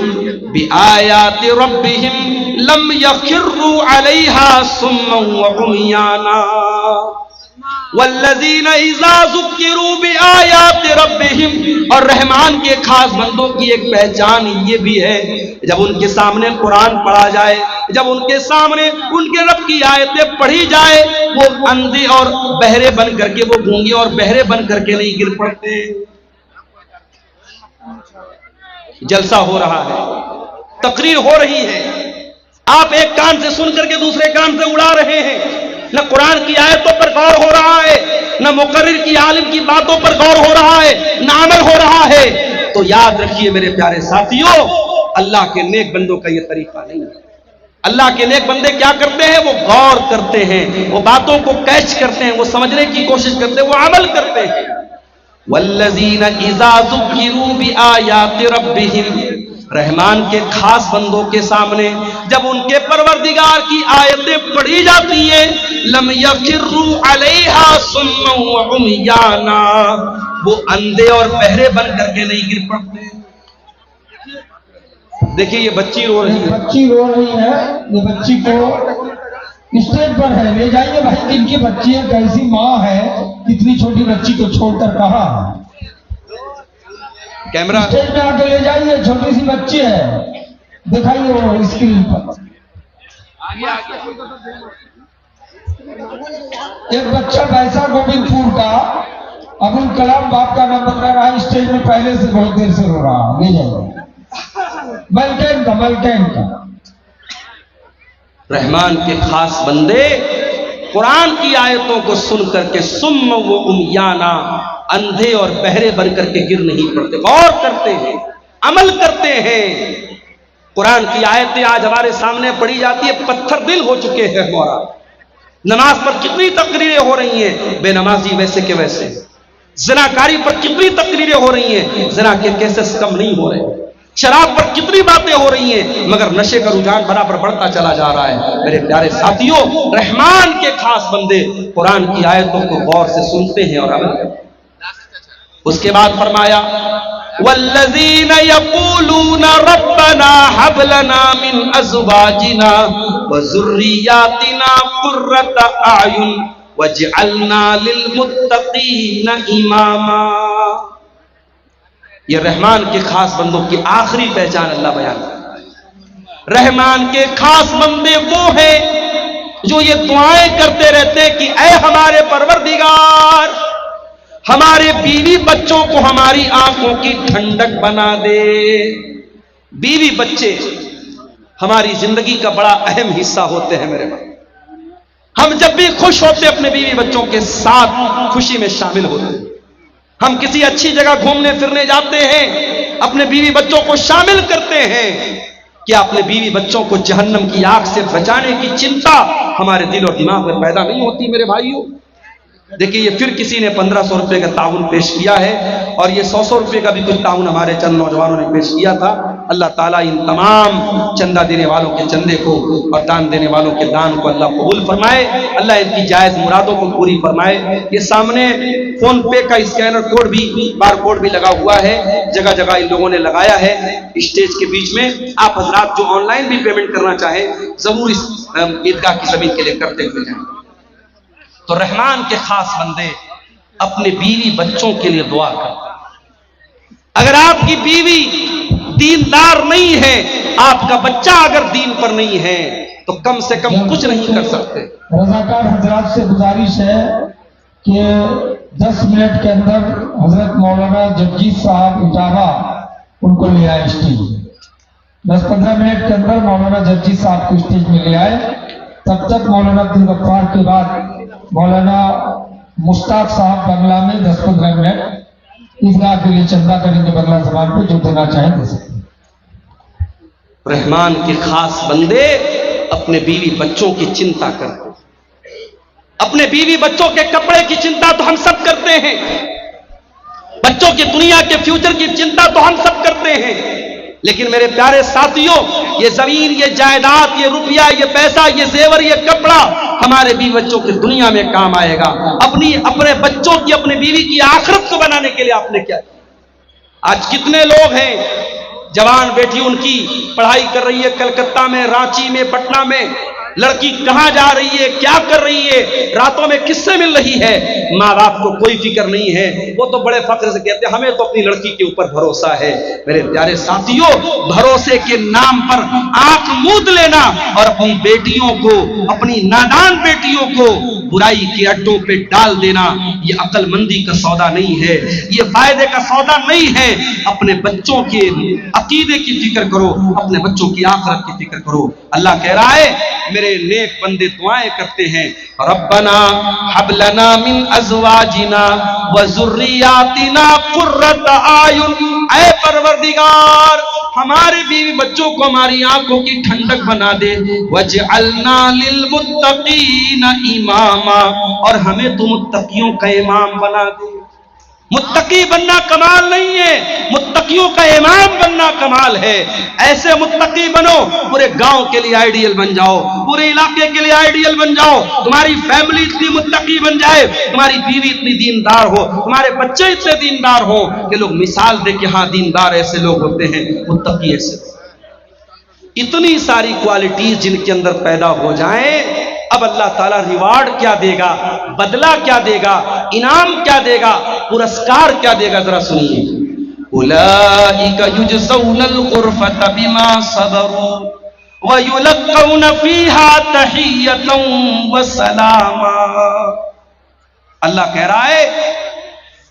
بِآيَاتِ رَبِّهِمْ لَمْ يَخِرُّوا عَلَيْهَا صُمًّا وَعُمْيَانًا. والذین اذا ذکروا بآیات ربہم, اور رحمان کے خاص بندوں کی ایک پہچان یہ بھی ہے, جب ان کے سامنے قرآن پڑھا جائے, جب ان کے سامنے ان کے رب کی آیتیں پڑھی جائے, وہ اندھے اور بہرے بن کر کے, وہ گونگے اور بہرے بن کر کے نہیں گر پڑتے. جلسہ ہو رہا ہے, تقریر ہو رہی ہے, آپ ایک کان سے سن کر کے دوسرے کان سے اڑا رہے ہیں, نہ قرآن کی آیتوں پر غور ہو رہا ہے, نہ مقرر کی عالم کی باتوں پر غور ہو رہا ہے, نہ عمل ہو رہا ہے. تو یاد رکھیے میرے پیارے ساتھیوں, اللہ کے نیک بندوں کا یہ طریقہ نہیں ہے. اللہ کے نیک بندے کیا کرتے ہیں, وہ غور کرتے ہیں, وہ باتوں کو کیچ کرتے ہیں, وہ سمجھنے کی کوشش کرتے ہیں, وہ عمل کرتے ہیں. والذین اذا ذکروا بآیات ربہم, رحمان کے خاص بندوں کے سامنے جب ان کے پروردگار کی آیتیں پڑھی جاتی ہیں, لم یخروا علیہا صما وعمیانا, وہ اندھے اور بہرے بن کر کے نہیں گر پڑتے. دیکھیے یہ بچی رو رہی ہے, یہ بچی کو اسٹیج پر ہے, لے جائیے بھائی. کن کی بچی ہے, کیسی ماں ہے, کتنی چھوٹی بچی کو چھوڑ کر کہاں, کیمرہ اسٹیج پہ آ کے لے جائیے. چھوٹی سی بچی ہے, دکھائیے وہ اسکرین پر. ایک بچہ ویسا گوبند پور کا ابوال کلام باپ کا نام بتا رہا ہے, اسٹیج میں پہلے سے بہت دیر سے رو رہا. لے جائیے. ملکین کا رحمان کے خاص بندے قرآن کی آیتوں کو سن کر کے سم و امیانا, اندھے اور بہرے بن کر کے گر نہیں پڑتے, غور کرتے ہیں, عمل کرتے ہیں. قرآن کی آیتیں آج ہمارے سامنے پڑھی جاتی ہے, پتھر دل ہو چکے ہیں ہمارا. نماز پر کتنی تقریریں ہو رہی ہیں, بے نمازی ویسے کے ویسے. زناکاری پر کتنی تقریریں ہو رہی ہیں, زنا کے کیسز کم نہیں ہو رہے. شراب پر کتنی باتیں ہو رہی ہیں, مگر نشے کا رجحان برابر بڑھتا چلا جا رہا ہے. میرے پیارے ساتھیوں, رحمان کے خاص بندے قرآن کی آیتوں کو غور سے سنتے ہیں اور عمل کرتے ہیں. اس کے بعد فرمایا والذین یقولون ربنا هب لنا من ازواجنا وذریاتنا قرۃ اعین وجعلنا للمتقین اماما. یہ رحمان کے خاص بندوں کی آخری پہچان اللہ بیان کرتا ہے. رحمان کے خاص بندے وہ ہیں جو یہ دعائیں کرتے رہتے کہ اے ہمارے پروردگار ہمارے بیوی بچوں کو ہماری آنکھوں کی ٹھنڈک بنا دے. بیوی بچے ہماری زندگی کا بڑا اہم حصہ ہوتے ہیں میرے بھائی. ہم جب بھی خوش ہوتے اپنے بیوی بچوں کے ساتھ خوشی میں شامل ہوتے ہیں. ہم کسی اچھی جگہ گھومنے پھرنے جاتے ہیں اپنے بیوی بچوں کو شامل کرتے ہیں. کیا اپنے بیوی بچوں کو جہنم کی آگ سے بچانے کی چنتا ہمارے دل اور دماغ میں پیدا نہیں ہوتی میرے بھائیوں؟ دیکھیے یہ پھر کسی نے 1500 روپے کا تعاون پیش کیا ہے اور یہ 100 روپے کا بھی کچھ تعاون ہمارے چند نوجوانوں نے پیش کیا تھا. اللہ تعالیٰ ان تمام چندہ دینے والوں کے چندے کو اور دان دینے والوں کے دان کو اللہ قبول فرمائے. اللہ ان کی جائز مرادوں کو پوری فرمائے. یہ سامنے فون پے کا اسکینر کوڈ بھی بار کوڈ بھی لگا ہوا ہے. جگہ جگہ ان لوگوں نے لگایا ہے اسٹیج کے بیچ میں. آپ حضرات جو آن لائن بھی پیمنٹ کرنا چاہیں ضرور اس عیدگاہ کی زمین کے لیے کرتے ہوئے جائیں. تو رحمان کے خاص بندے اپنے بیوی بچوں کے لیے دعا کرتے ہیں. اگر آپ کی بیوی دیندار نہیں ہے, آپ کا بچہ اگر دین پر نہیں ہے تو کم سے کم کچھ نہیں کر سکتے. رضاکار حضرات سے گزارش ہے کہ 10 منٹ کے اندر حضرت مولانا جگجیت صاحب اٹاوا ان کو لے آئے اسٹیج. 10-15 منٹ کے اندر مولانا جگجیت صاحب کو اسٹیج میں لے آئے. تب تک مولانا عبدالغفار کے بعد مولانا مشتاق صاحب بنگلہ میں 10-15 منٹ عیدگاہ کے لیے چندہ کریں گے. بنگلہ زبان پہ جو دینا چاہیں دے سکتے ہیں. رحمان کے خاص بندے اپنے بیوی بچوں کی چنتا کرتے ہیں. اپنے بیوی بچوں کے کپڑے کی چنتا تو ہم سب کرتے ہیں, بچوں کی دنیا کے فیوچر کی چنتا تو ہم سب کرتے ہیں. لیکن میرے پیارے ساتھیوں, یہ زمین, یہ جائیداد, یہ روپیہ, یہ پیسہ, یہ زیور, یہ کپڑا ہمارے بیوی بچوں کی دنیا میں کام آئے گا. اپنے بچوں کی, اپنے بیوی کی آخرت کو بنانے کے لیے آپ نے کیا کیا؟ آج کتنے لوگ ہیں جوان بیٹی ان کی پڑھائی کر رہی ہے کلکتہ میں, رانچی میں, پٹنہ میں. لڑکی کہاں جا رہی ہے, کیا کر رہی ہے, راتوں میں کس سے مل رہی ہے, ماں باپ کو کوئی فکر نہیں ہے. وہ تو بڑے فخر سے کہتے ہیں ہمیں تو اپنی لڑکی کے اوپر بھروسہ ہے. میرے پیارے ساتھیوں, بھروسے کے نام پر آنکھ موند لینا اور اپنی بیٹیوں کو, اپنی نادان بیٹیوں کو برائی کے اڈوں پہ ڈال دینا, یہ عقل مندی کا سودا نہیں ہے, یہ فائدے کا سودا نہیں ہے. اپنے بچوں کے عقیدے کی فکر کرو, اپنے بچوں کی آخرت کی فکر کرو. اللہ کہہ رہا ہے میرے نیک بندے دعائیں کرتے ہیں, ربنا حب لنا من ازواجنا وذریاتنا قرۃ اعین. اے پروردگار ہمارے بیوی بچوں کو ہماری آنکھوں کی ٹھنڈک بنا دے. وجعلنا للمتقین اماما, اور ہمیں تو متقیوں کا امام بنا دے. متقی بننا کمال نہیں ہے, متقیوں کا امام بننا کمال ہے. ایسے متقی بنو پورے گاؤں کے لیے آئیڈیل بن جاؤ, پورے علاقے کے لیے آئیڈیل بن جاؤ. تمہاری فیملی اتنی متقی بن جائے, تمہاری بیوی اتنی دیندار ہو, تمہارے بچے اتنے دیندار ہو کہ لوگ مثال دے کہ ہاں دیندار ایسے لوگ ہوتے ہیں, متقی ایسے. اتنی ساری کوالٹیز جن کے اندر پیدا ہو جائیں, اب اللہ تعالیٰ ریوارڈ کیا دے گا, بدلہ کیا دے گا, انعام کیا دے گا, پرسکار کیا دے گا, ذرا سنیے. اولئک یجزون الغرفۃ بما صبروا ویلقون فیہا تحیۃ وسلاما. اللہ کہہ رہا ہے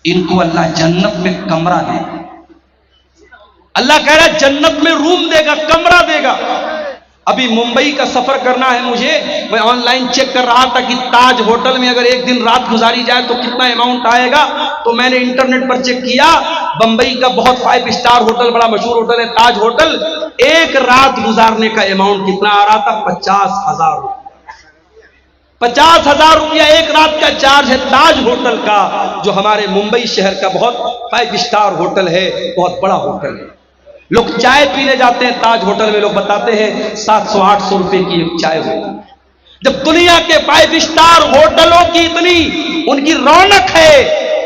ان کو اللہ جنت میں کمرہ دے گا. اللہ کہہ رہا ہے جنت میں روم دے گا, کمرہ دے گا. ابھی ممبئی کا سفر کرنا ہے مجھے, میں آن لائن چیک کر رہا تھا کہ تاج ہوٹل میں اگر ایک دن رات گزاری جائے تو کتنا اماؤنٹ آئے گا. تو میں نے انٹرنیٹ پر چیک کیا, بمبئی کا بہت 5 اسٹار ہوٹل, بڑا مشہور ہوٹل ہے تاج ہوٹل, ایک رات گزارنے کا اماؤنٹ کتنا آ رہا تھا, 50,000 روپیہ. 50,000 روپیہ ایک رات کا چارج ہے تاج ہوٹل کا, جو ہمارے ممبئی شہر کا بہت 5 اسٹار ہوٹل ہے, بہت بڑا ہوٹل ہے. لوگ چائے پینے جاتے ہیں تاج ہوٹل میں, لوگ بتاتے ہیں 700-800 روپے کی ایک چائے ہوتی ہے. جب دنیا کے 5 اسٹار ہوٹلوں کی اتنی ان کی رونق ہے,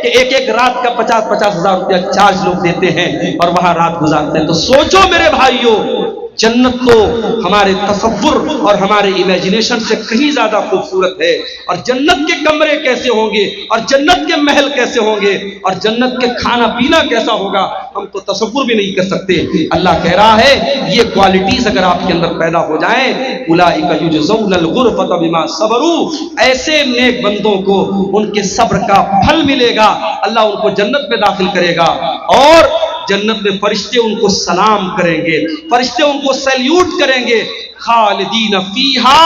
کہ ایک ایک رات کا 50-50 ہزار روپیہ چارج لوگ دیتے ہیں اور وہاں رات گزارتے ہیں. تو سوچو میرے بھائیوں، جنت تو ہمارے تصور اور ہمارے امیجنیشن سے کہیں زیادہ خوبصورت ہے. اور جنت کے کمرے کیسے ہوں گے، اور جنت کے محل کیسے ہوں گے، اور جنت کے کھانا پینا کیسا ہوگا، ہم تو تصور بھی نہیں کر سکتے. اللہ کہہ رہا ہے یہ کوالٹیز اگر آپ کے اندر پیدا ہو جائیں، اولئک یجزون الغرفۃ بما صبروا، ایسے نیک بندوں کو ان کے صبر کا پھل ملے گا، اللہ ان کو جنت میں داخل کرے گا. اور جنت میں فرشتے ان کو سلام کریں گے، فرشتے ان کو سیلیوٹ کریں گے. خالدین فیہا،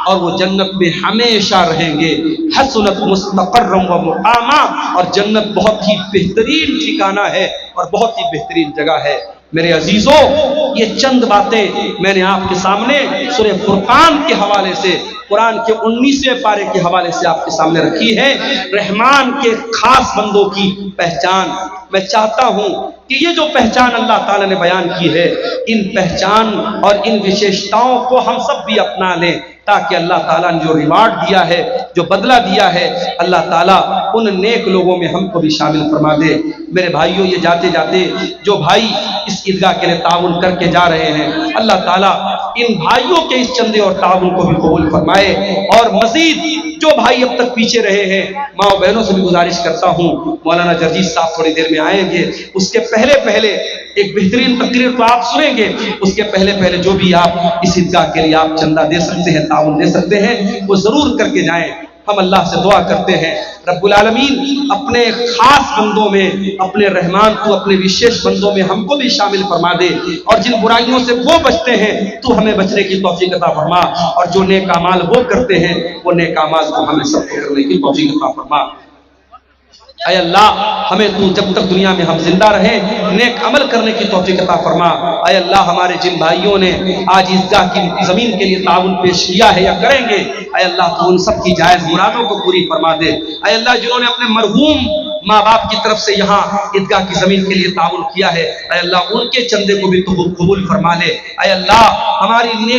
اور وہ جنت میں ہمیشہ رہیں گے. حسنت مستقرا و مقاما، اور جنت بہت ہی بہترین ٹھکانہ ہے اور بہت ہی بہترین جگہ ہے. میرے عزیزوں، یہ چند باتیں میں نے آپ کے سامنے سورہ فرقان کے حوالے سے، قرآن کے 19ویں پارے کے حوالے سے آپ کے سامنے رکھی ہے. رحمان کے خاص بندوں کی پہچان. میں چاہتا ہوں کہ یہ جو پہچان اللہ تعالیٰ نے بیان کی ہے، ان پہچان اور ان وشیشتاؤں کو ہم سب بھی اپنا لیں، تاکہ اللہ تعالیٰ نے جو ریوارڈ دیا ہے، جو بدلہ دیا ہے، اللہ تعالیٰ ان نیک لوگوں میں ہم کو بھی شامل فرما دے. میرے بھائیوں، یہ جاتے جاتے جو بھائی اس عیدگاہ کے لیے تعاون کر کے جا رہے ہیں، اللہ تعالیٰ ان بھائیوں کے اس چندے اور تعاون کو بھی قبول فرمائے. اور مزید جو بھائی اب تک پیچھے رہے ہیں، ماں و بہنوں سے بھی گزارش کرتا ہوں، مولانا جرجیس صاحب تھوڑی دیر میں آئیں گے، اس کے پہلے ایک بہترین تقریر تو آپ سنیں گے. اس کے پہلے جو بھی آپ اس عیدگاہ کے لیے آپ چندہ دے سکتے ہیں، تعاون دے سکتے ہیں، وہ ضرور کر کے جائیں. ہم اللہ سے دعا کرتے ہیں رب العالمین اپنے خاص بندوں میں، اپنے رحمان تو اپنے وشیش بندوں میں ہم کو بھی شامل فرما دے. اور جن برائیوں سے وہ بچتے ہیں تو ہمیں بچنے کی توفیق عطا فرما، اور جو نیک اعمال وہ کرتے ہیں وہ نیک اعمال کو ہمیں سب کو کرنے کی توفیق عطا فرما. اے اللہ، ہمیں تو جب تک دنیا میں ہم زندہ رہیں نیک عمل کرنے کی توفیق عطا فرما. اے اللہ، ہمارے جن بھائیوں نے آج عیدگاہ کی زمین کے لیے تعاون پیش کیا ہے یا کریں گے، اے اللہ تو ان سب کی جائز مرادوں کو پوری فرما دے. اے اللہ، جنہوں نے اپنے مرحوم ماں باپ کی طرف سے یہاں عیدگاہ کی زمین کے لیے تعاون کیا ہے، اے اللہ ان کے چندے کو بھی تو قبول فرما لے. اے اللہ، ہماری نیک